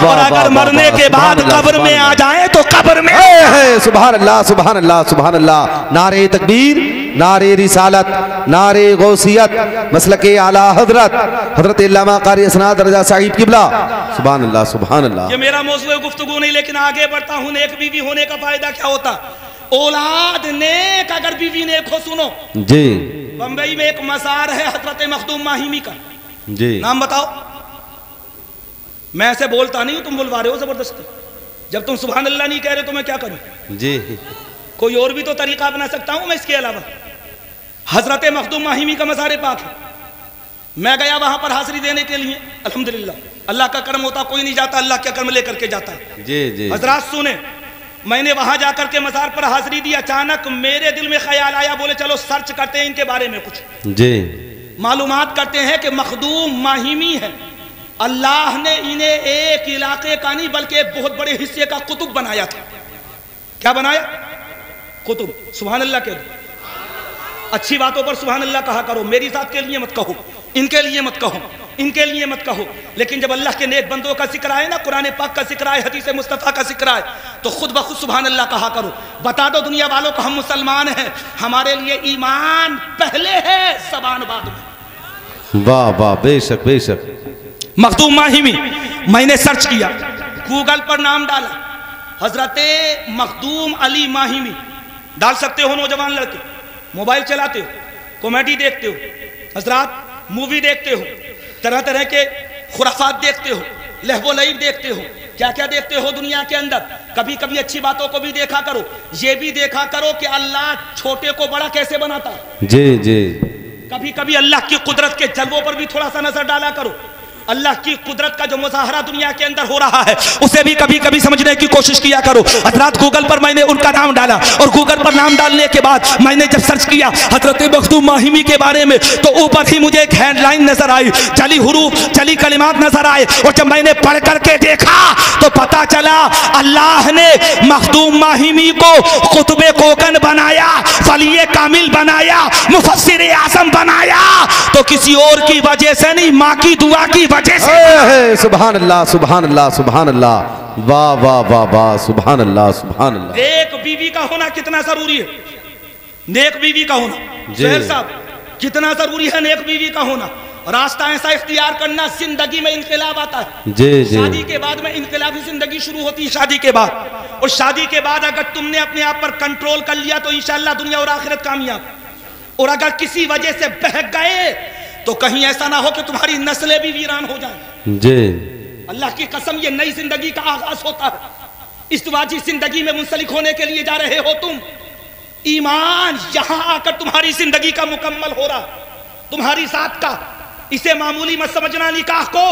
और अगर मरने के बाद कब्र में आ जाए तो कब्र में। सुभान अल्लाह, सुभान अल्लाह, सुभान अल्लाह। नारे तकबीर, नारे रिसालत, नारे गौसियत, मसलके आला हजरत हजरत अल्लामा कारी असनाद रजा साहिब किबला। सुभान अल्लाह, सुभान अल्लाह। ये मेरा मौजूद गुफ्तगू नहीं, लेकिन आगे बढ़ता हूं। नेक बीवी होने का फायदा क्या होता? औलाद नेक अगर बीवी नेक हो। सुनो जी, बंबई में एक मज़ार है हजरत मखदूम माहिमी का, जी। नाम बताओ। मैं ऐसे बोलता नहीं हूं, तुम बुलवा रहे हो जबरदस्ती। जब तुम सुभान अल्लाह नहीं कह रहे तो मैं क्या करूं? जी, कोई और भी तो तरीका अपना सकता हूं मैं इसके अलावा। हजरत मखदूम माहिमी का मज़ार पाक है। मैं गया वहां पर हाजिरी देने के लिए। अल्हम्दुलिल्लाह, अल्लाह का कर्म होता, कोई नहीं जाता, अल्लाह का कर्म लेकर के जाता है। जी, जी। हजरात सुने, मैंने वहां जाकर के मज़ार पर हाजिरी दी। अचानक मेरे दिल में ख्याल आया, बोले चलो सर्च करते हैं इनके बारे में कुछ, जी, मालूमात करते हैं कि मखदूम माहिमी है। अल्लाह ने इन्हें एक इलाके का नहीं बल्कि एक बहुत बड़े हिस्से का कुतुब बनाया था। क्या बनाया? कुतुब। सुभान अल्लाह के अच्छी बातों पर सुभान अल्लाह कहा करो। मेरी जात के लिए मत कहो, इनके लिए मत कहो, इनके लिए मत कहो। लेकिन जब अल्लाह के नेक बंदों का जिक्र आए ना, कुरान पाक का जिक्र आए, हदीस मुस्तफ़ा का जिक्र आए, तो खुद ब खुद सुभान अल्लाह कहा करो। बता दो दुनिया वालों को हम मुसलमान हैं, हमारे लिए ईमान पहले है, ज़बान बाद में। वाह वाह, बेशक बेशक। मखदूम माहिमी मैंने सर्च किया, गूगल पर नाम डाला, हजरत मखदूम अली माहिमी डाल सकते हो। नौजवान लड़के मोबाइल चलाते हो, कॉमेडी देखते हो, हजरात मूवी देखते हो, तरह तरह के खुराफात देखते हो, लहवो लईब देखते हो, क्या क्या देखते हो दुनिया के अंदर। कभी कभी अच्छी बातों को भी देखा करो, ये भी देखा करो कि अल्लाह छोटे को बड़ा कैसे बनाता है। जी, जी। कभी कभी अल्लाह की कुदरत के जलवों पर भी थोड़ा सा नजर डाला करो। अल्लाह की कुदरत का जो मुजाहरा दुनिया के अंदर हो रहा है उसे भी कभी कभी समझने की कोशिश किया करो। हजरत गूगल पर मैंने उनका नाम डाला और गूगल पर नाम डालने के बाद मैंने जब सर्च किया हजरत मखदूम माहिमी के बारे में तो ऊपर ही मुझे एक हेडलाइन नजर आई, चली हुरूफ, चली कलिमात नजर आए। और जब मैंने पढ़ करके देखा तो पता चला अल्लाह ने मखदूम माहिमी को कुतुबे कोकन बनाया, वली कामिल बनाया, मुफस्सिर आज़म बनाया, तो किसी और की वजह से नहीं, माँ की दुआ की वजह से। सुभान अल्लाह, सुभान अल्लाह, सुभान अल्लाह। वाह वाह वाह वाह, सुभान अल्लाह, सुभान अल्लाह। नेक बीवी का होना कितना जरूरी है? नेक बीवी का होना शहर साहब कितना जरूरी है? नेक बीवी का होना। रास्ता ऐसा इख्तियार करना, जिंदगी में इनकलाब आता है। जी, जी। शादी के बाद में इनकलाबी जिंदगी शुरू होती है शादी के बाद। और शादी के बाद अगर तुमने अपने आप पर कंट्रोल कर लिया तो इंशाअल्लाह दुनिया और आखिरत कामयाब। और अगर किसी वजह से बहक गए तो कहीं ऐसा ना हो कि तुम्हारी नस्लें भी वीरान हो जाएं। जी। अल्लाह की कसम, ये नई जिंदगी का आगाज होता है। इस वाजी जिंदगी में मुंसलिक होने के लिए जा रहे हो तुम। ईमान यहां आकर तुम्हारी जिंदगी का मुकम्मल हो रहा, तुम्हारी जात का। इसे मामूली मत समझना निकाह को।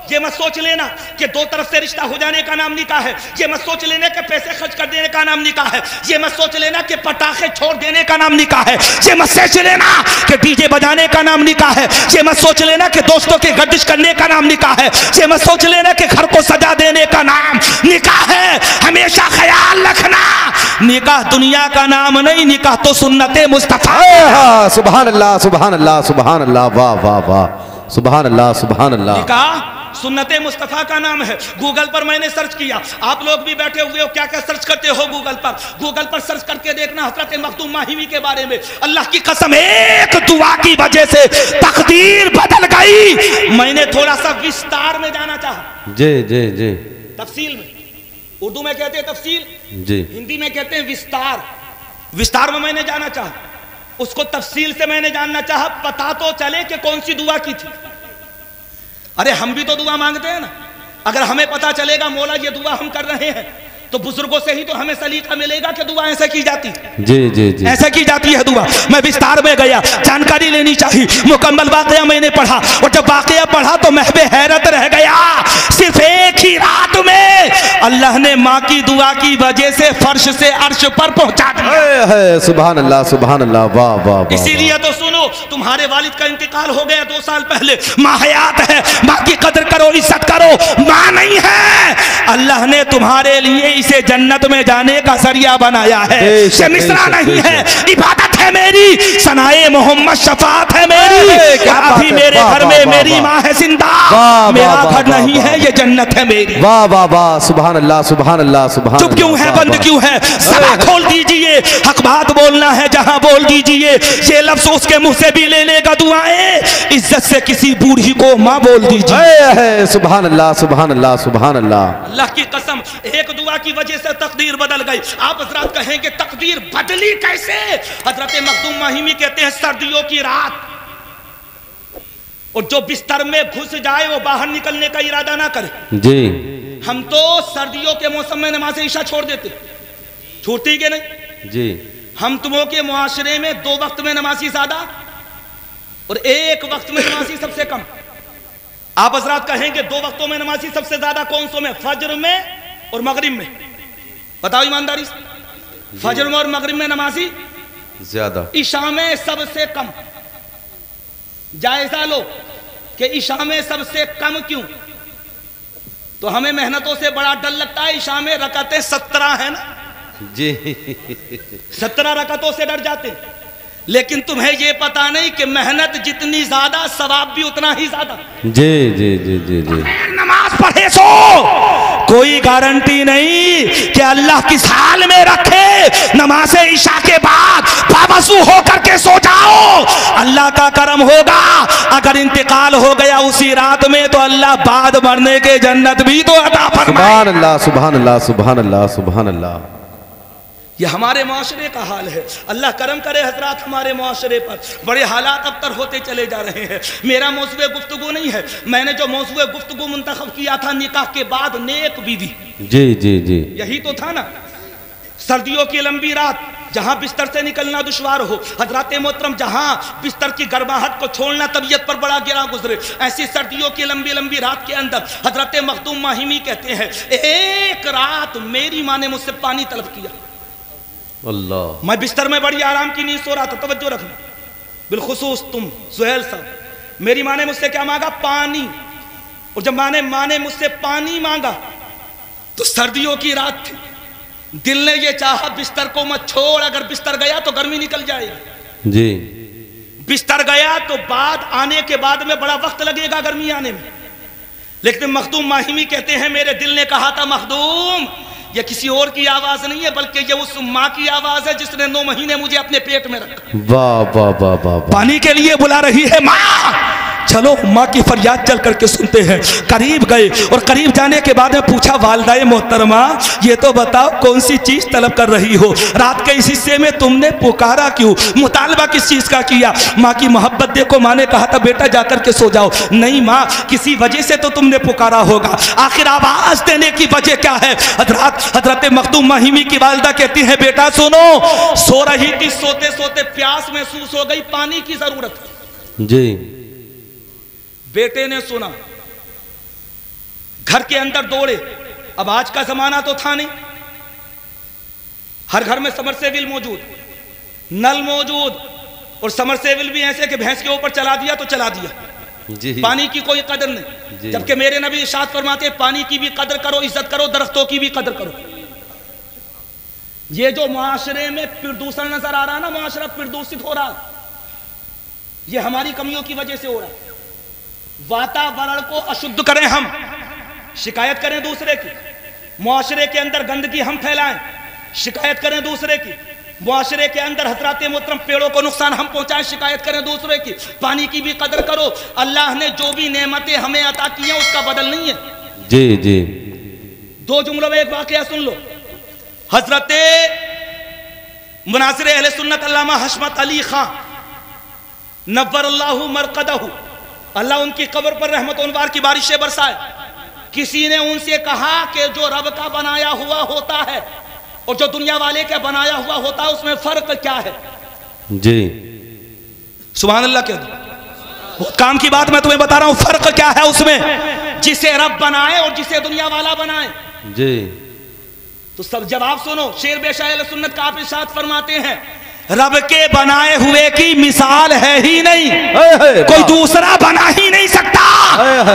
ये मत सोच लेना कि दो तरफ से रिश्ता हो जाने का नाम निकाह है। ये मत सोच लेना कि पैसे खर्च कर देने का नाम निकाह है। ये मत सोच लेना कि पटाखे छोड़ देने का नाम निकाह है। ये मत सोच लेना कि डीजे बजाने का नाम निकाह है। ये मत सोच लेना कि दोस्तों के गर्दिश करने का नाम निकाह है। ये मत सोच लेना कि घर को सजा देने का नाम निकाह है। हमेशा ख्याल रखना, निकाह दुनिया का नाम नहीं, निकाह तो सुन्नते मुस्तफा। सुभान अल्लाह, सुभान अल्लाह, सुभान अल्लाह। वाह वाह वाह, सुभान अल्लाह, सुभान अल्लाह। निकाह सुन्नते मुस्तफ़ा का नाम है। गूगल पर मैंने सर्च किया, आप लोग भी बैठे हुए हो, क्या क्या सर्च करते हो गूगल पर? गूगल पर सर्च करके देखना हज़रत मखदूम माहिमी के बारे में। अल्लाह की कसम, एक दुआ की वजह से तकदीर बदल गई। मैंने थोड़ा सा विस्तार में जाना चाहा। जी, जी, जी। तफसील में, उर्दू में कहते हैं तफसील, जी, हिंदी में कहते हैं विस्तार। विस्तार में मैंने जाना चाहा, उसको तफसील से मैंने जानना चाहा, पता तो चले कि कौन सी दुआ की थी। अरे हम भी तो दुआ मांगते हैं ना। अगर हमें पता चलेगा मौला ये दुआ हम कर रहे हैं तो बुजुर्गों से ही तो हमें सलीका मिलेगा कि दुआ ऐसे की जाती। जी जी जी ऐसे की जाती है दुआ। मैं विस्तार में गया, जानकारी लेनी चाहिए। मुकम्मल वाकया मैंने पढ़ा और जब वाकया पढ़ा तो महबे हैरत रह गया। सिर्फ एक ही रात में अल्लाह ने माँ की दुआ की वजह से फर्श से अर्श पर पहुंचा दिया। सुभान अल्लाह सुभान अल्लाह, वाह वाह। इसीलिए तो सुनो, तुम्हारे वालिद का इंतकाल हो गया 2 साल पहले, माँ हयात है, माँ की कदर करो, इज्जत करो। माँ नहीं है, अल्लाह ने तुम्हारे लिए इसे जन्नत में जाने का जरिया बनाया है। ये मिसरा नहीं है, इबादत है मेरी, सनाए मोहम्मद शफात है मेरी। अभी मेरे घर में मेरी माँ है जिंदा, मेरा घर नहीं है, ये जन्नत है मेरी। वाह वाह वाह, सुभान अल्लाह सुभान अल्लाह सुभान। चुप क्यों है, बंद क्यों है? सभा खोल दीजिए, हक बात बोलना है जहां बोल दीजिए। ये लफ्ज उसके मुंह से भी ले लेगा दुआएं, इज्जत से किसी बूढ़ी को माँ बोल दीजिए। सुभान अल्लाह सुभान अल्लाह सुभान अल्लाह। अल्लाह की कसम, एक दुआ की वजह से तकदीर बदल गई। आप हजरात कहेंगे तकदीर बदली कैसे? हजरत मखदूम माहिमी कहते हैं सर्दियों की रात, और जो बिस्तर में घुस जाए वो बाहर निकलने का इरादा ना करे। जी हम तो सर्दियों के मौसम में नमाज ईशा छोड़ देते, छूटती के नहीं जी। हम तुमों के मुआशरे में 2 वक्त में नमाजी ज्यादा और 1 वक्त में नमाजी सबसे कम। आप हजरात कहेंगे 2 वक्तों में नमाजी सबसे ज्यादा कौन सो में? फजर में और मगरिब में। बताओ ईमानदारी से, फजर में और मगरिब में नमाजी ज्यादा, ईशा में सबसे कम। जायजा लो कि ईशा में सबसे कम क्यों? तो हमें मेहनतों से बड़ा डर लगता है। ईशा में रकातें 17 है ना जी, 17 रकातों से डर जाते। लेकिन तुम्हें यह पता नहीं कि मेहनत जितनी ज्यादा सवाब भी उतना ही ज्यादा। जी जी जी जी जी। नमाज पढ़े सो कोई गारंटी नहीं कि अल्लाह किस हाल में रखे। नमाज ईशा के बाद बावजू होकर के सो जाओ, अल्लाह का करम होगा। अगर इंतकाल हो गया उसी रात में तो अल्लाह बाद मरने के जन्नत भी तो अता फरमाए। सुभान अल्लाह सुभान अल्लाह सुभान अल्लाह सुभान अल्लाह। ये हमारे माशरे का हाल है। अल्लाह करम करे हजरात, हमारे माशरे पर बड़े हालात अबतर होते चले जा रहे हैं। मेरा मौजूए गुफ्तगू नहीं है, मैंने जो मौजूए गुफ्तगू मुंतखब किया था निकाह के बाद नेक बीवी, जी जी जी, यही तो था ना। सर्दियों की लंबी रात, जहां बिस्तर से निकलना दुश्वार हो, हजरात मोहतरम जहां बिस्तर की गर्माहट को छोड़ना तबीयत पर बड़ा गिरा गुजरे, ऐसी सर्दियों की लंबी लंबी रात के अंदर हजरत मखदूम माहिमी कहते हैं एक रात मेरी माँ ने मुझसे पानी तलब किया। अल्लाह। मैं बिस्तर में बड़ी आराम की नींद सो रहा था, तवज्जो रखना, बिलखुसूस तुम सुहेल साहब। मेरी माँ ने मुझसे क्या मांगा? पानी। और जब माँ ने मुझसे पानी मांगा तो सर्दियों की रात थी, दिल ने ये चाहा बिस्तर को मत छोड़, अगर बिस्तर गया तो गर्मी निकल जाएगी। जी। बिस्तर गया तो बाद आने के बाद में बड़ा वक्त लगेगा गर्मी आने में। लेकिन मखदूम माहिमी कहते हैं मेरे दिल ने कहा था मखदूम ये किसी और की आवाज नहीं है बल्कि ये उस माँ की आवाज है जिसने 9 महीने मुझे अपने पेट में रखा। वाह वाह वाह वाह। पानी के लिए बुला रही है माँ। चलो माँ की फरियाद चल करके सुनते हैं। करीब गए और करीब जाने के बाद में पूछा वालिदाए मोहतरमा ये तो बताओ कौन सी चीज तलब कर रही हो? रात के इस हिस्से में तुमने पुकारा क्यों? मुतालबा किस चीज का किया? माँ की मोहब्बत देखो, माँ ने कहा था बेटा जाकर के सो जाओ। नहीं माँ, किसी वजह से तो तुमने पुकारा होगा। आखिर आवाज देने की वजह क्या है? हजरत मखदूम माहिमी की वालिदा कहती है बेटा सुनो, सो रही थी, सोते सोते प्यास महसूस हो गई, पानी की जरूरत जी। बेटे ने सुना, घर के अंदर दौड़े। अब आज का जमाना तो था नहीं, हर घर में समरसेबिल मौजूद, नल मौजूद, और समरसेबिल भी ऐसे कि भैंस के ऊपर चला दिया तो चला दिया जी। पानी की कोई कदर नहीं, जबकि मेरे नबी इरशाद फरमाते पानी की भी कदर करो, इज्जत करो, दरख्तों की भी कदर करो। ये जो मुआशरे में प्रदूषण नजर आ रहा है ना, मुआशरा प्रदूषित हो रहा, ये हमारी कमियों की वजह से हो रहा है। वातावरण को अशुद्ध करें हम, शिकायत करें दूसरे की, मुआशरे के अंदर गंदगी हम फैलाएं, शिकायत करें दूसरे की, मुआशरे के अंदर हजरात मोहतरम पेड़ों को नुकसान हम पहुंचाएं, शिकायत करें दूसरे की। पानी की भी कदर करो। अल्लाह ने जो भी नेमतें हमें अता की हैं उसका बदल नहीं है जी जी। 2 जुमलों में एक वाकया सुन लो। हजरत मुनासिर अहले सुन्नत अल्लामा हशमत अली खां नव्वरल्लाहु मरकदहु, अल्लाह उनकी कब्र पर रहमत और अनवार की बारिशें बरसाए। किसी ने उनसे कहा कि जो रब का बनाया हुआ होता है और जो दुनिया वाले का बनाया हुआ होता है उसमें फर्क क्या है? जी सुभान अल्लाह। क्या बहुत काम की बात मैं तुम्हें बता रहा हूं, फर्क क्या है उसमें, जिसे रब बनाए और जिसे दुनिया वाला बनाए। जी तो सब जवाब सुनो। शेर बेशा अहले सुन्नत का आप इरशाद फरमाते हैं, रब के बनाए हुए की मिसाल है ही नहीं, कोई दूसरा बना ही नहीं सकता,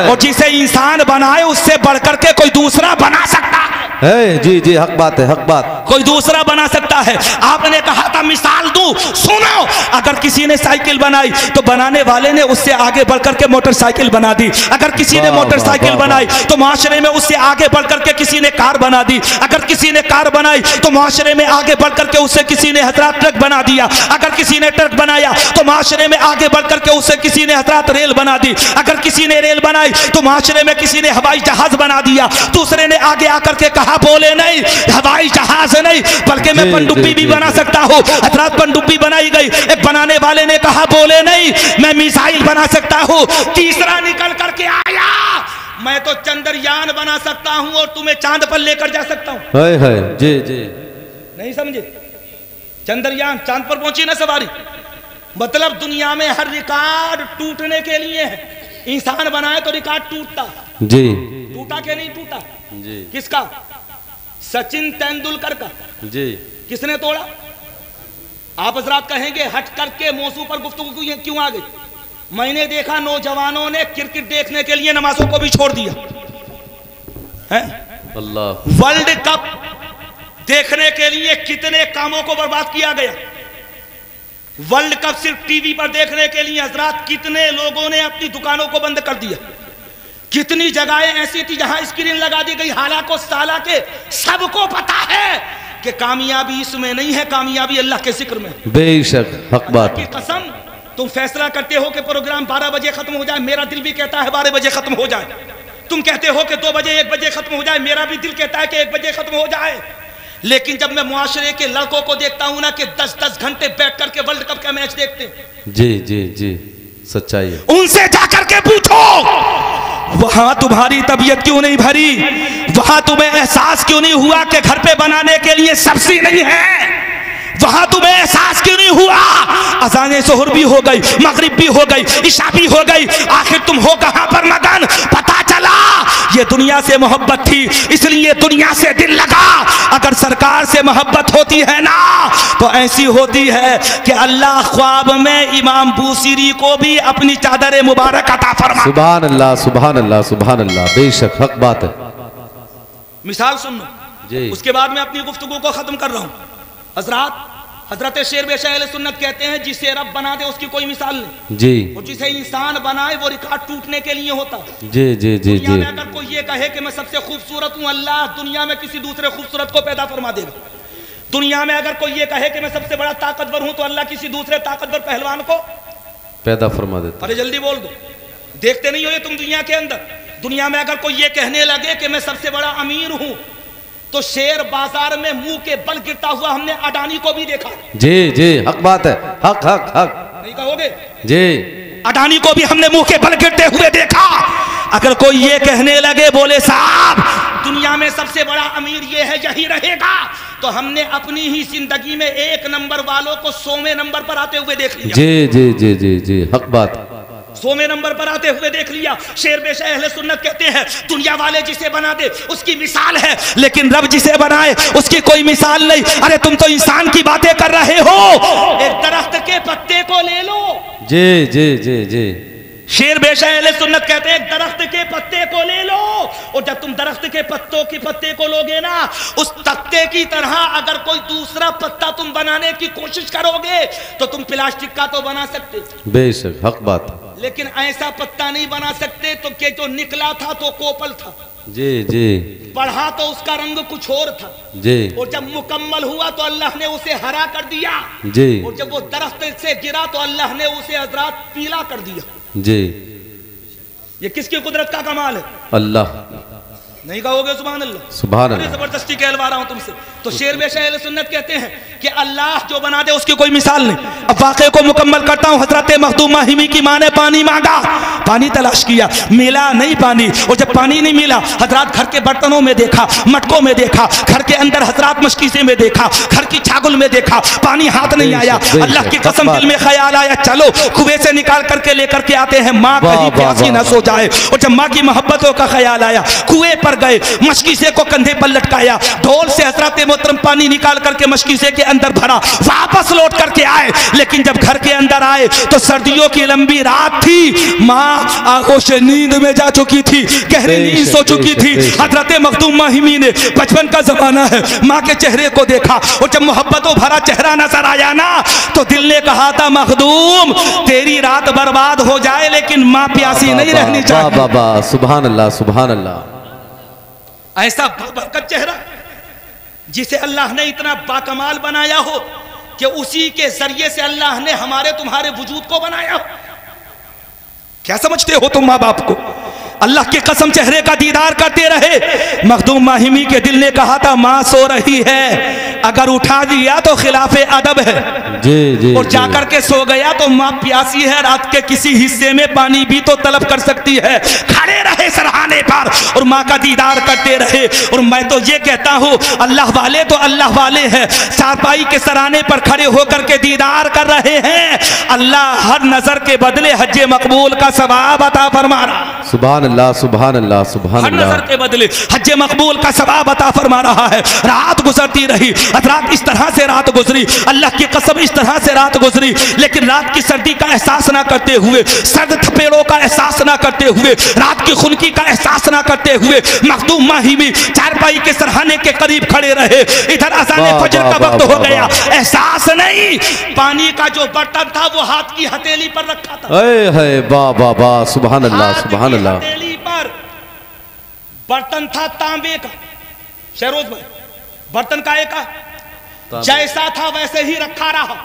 और जिसे इंसान बनाए उससे बढ़कर के कोई दूसरा बना सकता है। जी जी हक बात है, हक बात, कोई दूसरा बना सकता है। आपने कहा था मिसाल दूं, सुनो, अगर किसी ने साइकिल बनाई तो बनाने वाले ने उससे आगे बढ़कर के मोटरसाइकिल बना दी। अगर किसी ने मोटरसाइकिल बनाई तो माशरे में उससे आगे बढ़कर के किसी ने कार बना दी। अगर किसी ने कार बनाई तो माशरे में आगे बढ़कर के उससे किसी ने हजरात ट्रक बना दिया। अगर किसी ने ट्रक बनाया तो माशरे में आगे बढ़कर के उससे किसी ने हजरात रेल बना दी। अगर किसी ने रेल बनाई तो माशरे में किसी ने हवाई जहाज बना दिया। दूसरे ने आगे आकर के कहा बोले नहीं, हवाई जहाज नहीं बल्कि मैं पनडुब्बी भी बना सकता हूँ। हजरात पनडुब्बी बनाई गई। एक बनाने वाले ने कहा बोले नहीं, मैं मिसाइल बना सकता हूँ। तीसरा निकल करके आया, मैं तो चंद्रयान बना सकता हूँ और तुम्हें चांद पर लेकर जा सकता हूँ। है जी जी नहीं समझे? चंद्रयान चांद पर पहुंची ना सवारी, मतलब दुनिया में हर रिकॉर्ड टूटने के लिए है। इंसान बनाए तो रिकॉर्ड टूटता। जी टूटा के नहीं टूटा? जी किसका? सचिन तेंदुलकर का। जी किसने तोड़ा? आप हजरात कहेंगे हट करके मौजू पर गुफ्तगू क्यों आ गई? मैंने देखा नौजवानों ने क्रिकेट देखने के लिए नमाजों को भी छोड़ दिया है। अल्लाह, वर्ल्ड कप देखने के लिए कितने कामों को बर्बाद किया गया। वर्ल्ड कप सिर्फ टीवी पर देखने के लिए हजरात कितने लोगों ने अपनी दुकानों को बंद कर दिया। कितनी जगहें ऐसी थी जहां स्क्रीन लगा दी गई, हालांकि साला के सबको पता है कि कामयाबी इसमें नहीं है, कामयाबी अल्लाह के जिक्र में। बेशक हक बात की कसम, तुम फैसला करते हो कि प्रोग्राम 12 बजे खत्म हो जाए, मेरा दिल भी कहता है 12 बजे खत्म हो जाए। तुम कहते हो कि 2 बजे 1 बजे खत्म हो जाए, मेरा भी दिल कहता है कि 1 बजे खत्म हो जाए। लेकिन जब मैं मुआशरे के लड़कों को देखता हूं ना कि 10-10 घंटे बैठ करके वर्ल्ड कप का मैच देखते हैं। जी जी जी सच्चाई है। उनसे जाकर के पूछो वहां तुम्हारी तबीयत क्यों नहीं भरी, वहां तुम्हें एहसास क्यों नहीं हुआ कि घर पे बनाने के लिए सब्जी नहीं है, वहां तुम्हें एहसास क्यों नहीं हुआ अज़ान ज़ोहर भी हो गई, मगरिब भी हो गई, इशा भी हो गई, आखिर तुम हो कहां पर मगन? पता चला ये दुनिया से मोहब्बत थी इसलिए दुनिया से दिल लगा। अगर सरकार से मोहब्बत होती है ना तो ऐसी होती है कि अल्लाह ख्वाब में इमाम बूसीरी को भी अपनी चादर मुबारक अता फरमा। सुभान अल्लाह, सुभान अल्लाह, सुभान अल्लाह, बेशक हक बात है। मिसाल सुन लो जी, उसके बाद मैं अपनी गुफ्तगू को खत्म कर रहा हूं। हजरत शेर बेशा अहले सुन्नत कहते हैं जिसे रब बना दे उसकी कोई मिसाल नहीं जी, और जिसे इंसान बनाए वो रिकॉर्ड टूटने के लिए होता। जी जी जी दुनिया जी में अगर कोई ये कहे कि मैं सबसे खूबसूरत हूं, अल्लाह दुनिया में किसी दूसरे खूबसूरत को पैदा फरमा देगा। दुनिया में अगर कोई ये कहे कि मैं सबसे बड़ा ताकतवर हूं तो अल्लाह किसी दूसरे ताकतवर पहलवान को पैदा फरमा देता। अरे जल्दी बोल दो, देखते नहीं हो ये तुम दुनिया के अंदर? दुनिया में अगर कोई ये कहने लगे कि मैं सबसे बड़ा अमीर हूं तो शेयर बाजार में मुंह के बल गिरता हुआ हमने अडानी को भी देखा। जी जी हक बात है, हक हक हक नहीं कहोगे? जी, अडानी को भी हमने मुंह के बल गिरते हुए देखा। अगर कोई ये कहने लगे बोले साहब दुनिया में सबसे बड़ा अमीर ये है यही रहेगा, तो हमने अपनी ही जिंदगी में 1 नंबर वालों को 100वें नंबर पर आते हुए देख लिया। जी जी जी जी जी हक बात, 100वें नंबर पर आते हुए देख लिया। शेर बेशा अहले सुन्नत कहते हैं दुनिया वाले जिसे बना दे उसकी मिसाल है, लेकिन रब जिसे बनाए उसकी कोई मिसाल नहीं। अरे तुम तो इंसान की बातें कर रहे हो, एक दरख्त के पत्ते को ले लो। जी जी जी जी शेर बेशा अहले सुन्नत कहते हैं एक दरख्त के पत्ते को ले लो, और जब तुम दरख्त के पत्ते को लोगे ना, उस तख्ते की तरह अगर कोई दूसरा पत्ता तुम बनाने की कोशिश करोगे तो तुम प्लास्टिक का तो बना सकते, बेशक हक बात, लेकिन ऐसा पत्ता नहीं बना सकते तो कि जो निकला था तो कोपल था। जी जी बढ़ा तो उसका रंग कुछ और था जी, और जब मुकम्मल हुआ तो अल्लाह ने उसे हरा कर दिया जी, और जब वो दरख्त से गिरा तो अल्लाह ने उसे हजरात पीला कर दिया। जी ये किसकी कुदरत का कमाल है? अल्लाह। नहीं कहोगे सुभान अल्लाह? सुभान अल्लाह। जबरदस्ती कहलवा रहा हूं तुमसे। तो शेर बेशा अहले सुन्नत कहते हैं कि अल्लाह जो बना दे उसकी कोई मिसाल नहीं। अब वाक़े को मुकम्मल करता हूं। हजरत मखदूम माहिमी की मां ने पानी मांगा, पानी तलाश किया, मिला नहीं पानी। और जब पानी नहीं मिला, हजरात घर के बर्तनों में देखा, मटकों में देखा, घर के अंदर हजरात मशकीसे में देखा, घर की छागुल में देखा, पानी हाथ नहीं आया। अल्लाह की कसम दिल में ख्याल आया, चलो कुएं से निकाल करके लेकर के आते हैं, माँ कहीं प्यासी न सो जाए। और जब माँ की मोहब्बतों का ख्याल आया, कुएं पर गए, मशकीसे को कंधे पर लटकाया, ढोल से हजरत मोहतरम पानी निकाल करके मशकीसे के अंदर भरा, वापस लौट करके आए। लेकिन जब घर के अंदर आए तो सर्दियों की लंबी रात थी, माँ आगोश नींद में जा चुकी थी, गहरी नींद सो चुकी थी। हजरत मखदूम माहिमी ने, बचपन का जमाना है, माँ के चेहरे को देखा और जब मोहब्बतों भरा चेहरा नजर आया ना, तो दिल ने कहा था मखदूम तेरी रात बर्बाद हो जाए लेकिन माँ प्यासी नहीं रहनी चाहिए। सुभान अल्लाह, सुभान अल्लाह। ऐसा बरकत चेहरा जिसे अल्लाह ने इतना बाकमाल बनाया हो कि उसी के जरिए से अल्लाह ने हमारे तुम्हारे वजूद को बनाया हो। क्या समझते हो तुम माँ बाप को? अल्लाह की कसम चेहरे का दीदार करते रहे। मखदूम माहिमी के दिल ने कहा था माँ सो रही है, अगर उठा दिया तो खिलाफे अदब है। जी जी। और जाकर के सो गया तो माँ प्यासी है, रात के किसी हिस्से में पानी भी तो तलब कर सकती है। खड़े रहे सरहाने पर और माँ का दीदार करते रहे। और मैं तो ये कहता हूँ अल्लाह वाले तो अल्लाह वाले हैं, चारपाई के सराहने पर खड़े होकर के दीदार कर रहे हैं। अल्लाह हर नजर के बदले हज्जे मकबूल का सवाब अता फरमा रहा। सुभान अल्लाह, सुभान अल्लाह, सुभान अल्लाह। हर नजर के बदले हज्जे मकबूल का सवाब अता फरमा रहा है। रात गुजरती रही, रात इस तरह से रात गुजरी, अल्लाह की कसम इस तरह से रात गुजरी। लेकिन रात की सर्दी का एहसास ना करते हुए, सर्द थपेड़ों का एहसास ना करते हुए, रात की खुनकी का एहसास ना करते हुए मखदूम माहिमी चारपाई के सरहाने के करीब खड़े रहे। इधर अज़ाने फजर का वक्त हो गया, एहसास नहीं, पानी का जो बर्तन था वो हाथ की हथेली पर रखा था। वाह वाह वाह, सुभान अल्लाह, सुभान अल्लाह। हथेली पर बर्तन था तांबे का। शहरोज भाई, बर्तन काहे का? जैसा था वैसे ही रखा रहा।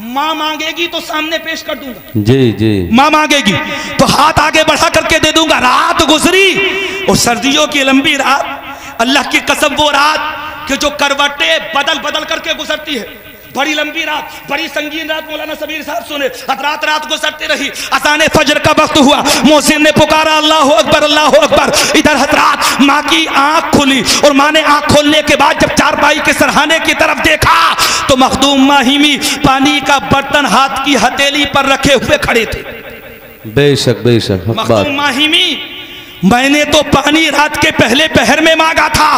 माँ मांगेगी तो सामने पेश कर दूंगा। जी जी। माँ मांगेगी तो हाथ आगे बढ़ा करके दे दूंगा। रात गुजरी और सर्दियों की लंबी रात, अल्लाह की कसम वो रात कि जो करवटें बदल बदल करके गुजरती है, बड़ी लंबी रात, बड़ी संगीन रात। मौलाना सबीर साहब सुने, रात गुजरती रही। अज़ाने फजर का वक्त हुआ, मोहसिन ने पुकारा अल्लाह अकबर, अल्लाह अकबर। इधर हजरात माँ की आंख खुली और माँ ने आंख खोलने के बाद जब चारपाई के सरहाने की तरफ देखा तो मखदूम माहिमी पानी का बर्तन हाथ की हथेली पर रखे हुए खड़े थे। बेशक बेशक। मखदूम माहिमी, मैंने तो पानी रात के पहले पहर में मांगा था,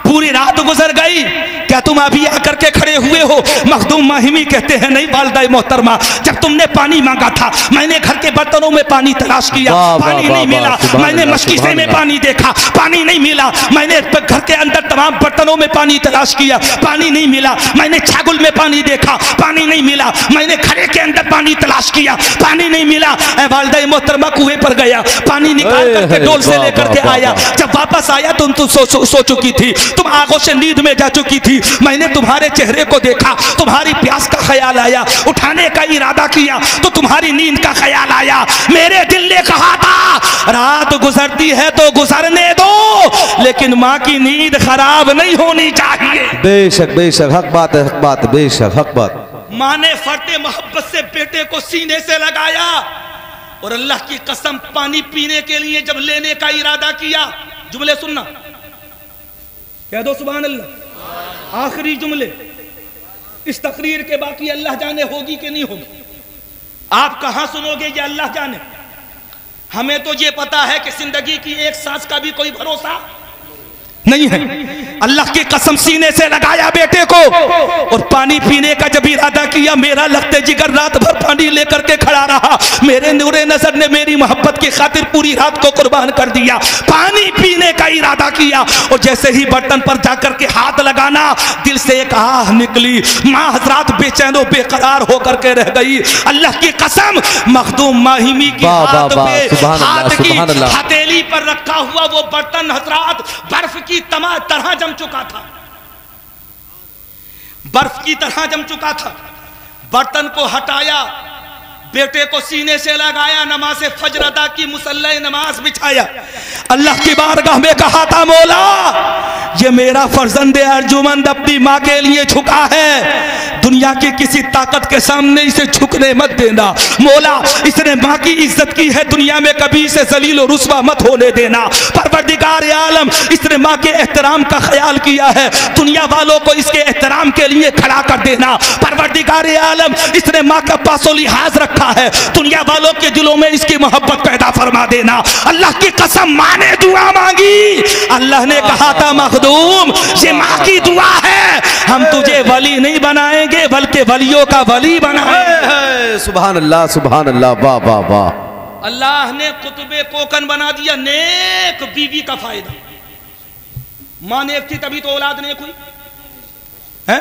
पूरी रात गुजर गई, क्या तुम अभी आकर के खड़े हुए हो? मखदूम माहिमी कहते हैं नहीं वालिदा मोहतरमा, जब तुमने पानी मांगा था मैंने घर के बर्तनों में पानी तलाश किया, पानी नहीं मिला। मैंने मशकीसे में पानी देखा, पानी नहीं मिला। मैंने घर के अंदर तमाम बर्तनों में पानी तलाश किया, पानी नहीं मिला। मैंने छागुल में पानी देखा, पानी नहीं मिला। मैंने घड़े के अंदर पानी तलाश किया, पानी नहीं मिला। वालिदा मोहतरमा कुएं पर गया, पानी निकाल करके डोल से लेकर के आया। जब वापस आया तुम तो सो चुकी थी, तुम आंखों से नींद में जा चुकी थी। मैंने तुम्हारे चेहरे को देखा, तुम्हारी प्यास का ख्याल आया, उठाने का इरादा किया तो तुम्हारी नींद का ख्याल आया। मेरे दिल ने कहा था रात गुजरती है तो गुजरने दो, लेकिन माँ की नींद खराब नहीं होनी चाहिए। बेशक बेशक, हक बात है, हक बात, बेशक हक बात। माँ ने फटे मोहब्बत से बेटे को सीने से लगाया और अल्लाह की कसम पानी पीने के लिए जब लेने का इरादा किया, जुमले सुनना, कह दो सुभान अल्लाह। आखिरी जुमले इस तकरीर के, बाकी अल्लाह जाने होगी कि नहीं होगी, आप कहां सुनोगे ये अल्लाह जाने। हमें तो ये पता है कि जिंदगी की एक सांस का भी कोई भरोसा नहीं है। अल्लाह की कसम सीने से लगाया बेटे को और पानी पीने का जब इरादा किया, मेरा लगते जिगर रात भर पानी लेकर के खड़ा रहा। मेरे नूरे नजर ने मेरी मोहब्बत की खातिर पूरी रात को कुर्बान कर दिया। पानी पीने का इरादा किया और जैसे ही बर्तन पर जाकर के हाथ लगाना, दिल से एक आह निकली। माँ हजरात बेचैनो बेकरार होकर के रह गई। अल्लाह की कसम मखदूम माहिमी की हाथ की हथेली पर रखा हुआ वो बर्तन हजरात बर्फ की तरह जम चुका था, बर्फ की तरह जम चुका था। बर्तन को हटाया, बेटे को सीने से लगाया, नमाज फजर अदा की, मुसल्ला नमाज बिछाया, अल्लाह की बारगाह में कहा था मौला ये मेरा फर्जंद अर्जुमंद अपनी माँ के लिए झुका है, दुनिया की किसी ताकत के सामने इसे झुकने मत देना। मौला इसने माँ की इज्जत की है, दुनिया में कभी इसे जलील और रुस्वा मत होने देना। परवरदिगार आलम इसने माँ के एहतराम का ख्याल किया है, दुनिया वालों को इसके एहतराम के लिए खड़ा कर देना। परवरदिगार आलम इसने माँ का पासो लिहाज रखा है, दुनिया वालों के दिलों में इसकी मोहब्बत पैदा फरमा देना। अल्लाह की कसम माँ ने दुआ मांगी, अल्लाह ने कहा था मखदूम ये माँ की दुआ है, हम तुझे वली नहीं बनाएंगे बल्कि वलियों का वली बनाएंगे। सुभान अल्लाह सुभान अल्लाह, वाह वाह वाह। अल्लाह ने कुतुबे कोकन बना दिया, नेक बीवी का फायदा। मां नेक थी तभी तो औलाद नेक हुई है।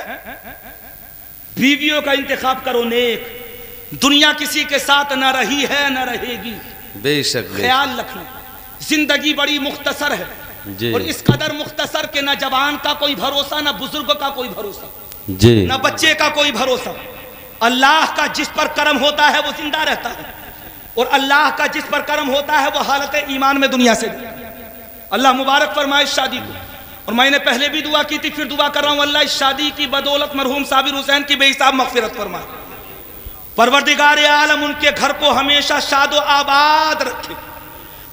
बीवियों का इंतखाब करो नेक, दुनिया किसी के साथ न रही है न रहेगी, बेशक ख्याल रखना। जिंदगी बड़ी मुख्तसर है और इस कदर मुख्तसर के न जवान का कोई भरोसा, न बुजुर्ग का कोई भरोसा, न बच्चे का कोई भरोसा। अल्लाह का जिस पर करम होता है वो जिंदा रहता है, और अल्लाह का जिस पर करम होता है वो हालत ईमान में दुनिया से। अल्लाह मुबारक फरमाए इस शादी को। और मैंने पहले भी दुआ की थी, फिर दुआ कर रहा हूं, अल्लाह इस शादी की बदौलत मरहूम साबिर हुसैन की बेहिसाब मगफिरत फरमाए। परवरदिगार आलम उनके घर को हमेशा शादो आबाद रखे।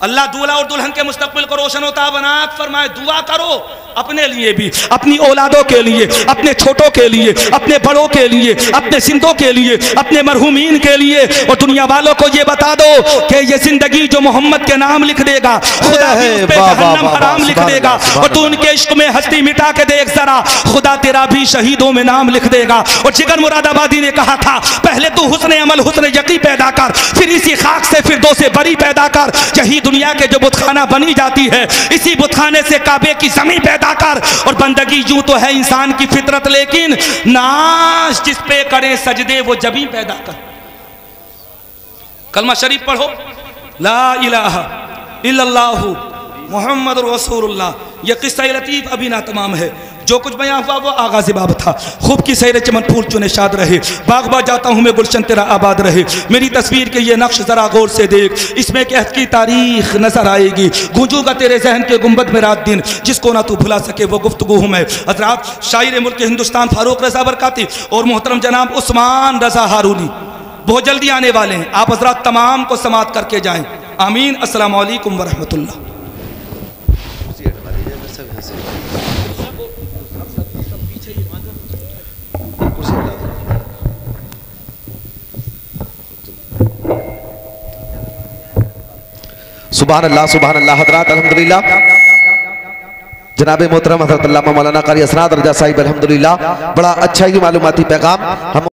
अल्लाह दूल्हा और दुल्हन के मुस्तकबिल को रोशन होता बनात फरमाए। दुआ करो अपने लिए भी, अपनी औलादों के लिए, अपने छोटों के लिए, अपने बड़ों के लिए, अपने सिंधों के लिए, अपने मरहूमीन के लिए। और दुनिया वालों को ये बता दो कि ये जिंदगी जो मोहम्मद के नाम लिख देगा खुदा भी उस पे जहन्नम हराम लिख देगा। और तू उनके इश्क में हस्ती मिटा के देख जरा, खुदा तेरा भी शहीदों में नाम लिख देगा। और जिगर मुरादाबादी ने कहा था पहले तू हुस्न अमल हुस्न यकी पैदा कर, फिर इसी खाक से फिर दो से बरी पैदा कर। यही दुनिया के जो बुतखाना बनी जाती है, इसी बुतखाने से काबे की जमीन पैदा कर। और बंदगी यूं तो है इंसान की फितरत, लेकिन नाश जिस पे करे सजदे वो जबी पैदा कर। कलमा शरीफ पढ़ो, ला इलाहा इल्लल्लाहु मुहम्मद रसूलुल्लाह। यह किस्सा लतीफ अभी ना तमाम है, जो कुछ बयां हुआ वो आगाज़ बाब था। खूब की सैर चमन फूल चुने शाद रहे, बागबा जाता हूँ मैं गुलशन तेरा आबाद रहे। मेरी तस्वीर के ये नक्श जरा गौर से देख, इसमें कहत की तारीख नजर आएगी। गूंजूगा तेरे जहन के गुंबद में रात दिन, जिसको ना तू भुला सके वो गुफ्तगू हूँ मैं। हज़रात शायर मुल्क हिंदुस्तान फारूक रज़ा बरकाती और मोहतरम जनाब उस्मान रज़ा हारूनी बहुत जल्दी आने वाले हैं। आप हज़रात तमाम को समात करके जाएं। आमीन। अस्सलामु अलैकुम वरहमतुल्लाह। सुभान अल्लाह हज़रात अल्हम्दुलिल्लाह। जनाब मोहतरम हज़रत अल्लामा मौलाना कारी असनाद रज़ा साहिब अल्हम्दुलिल्लाह, बड़ा अच्छा ही मालूमाती पैगाम हम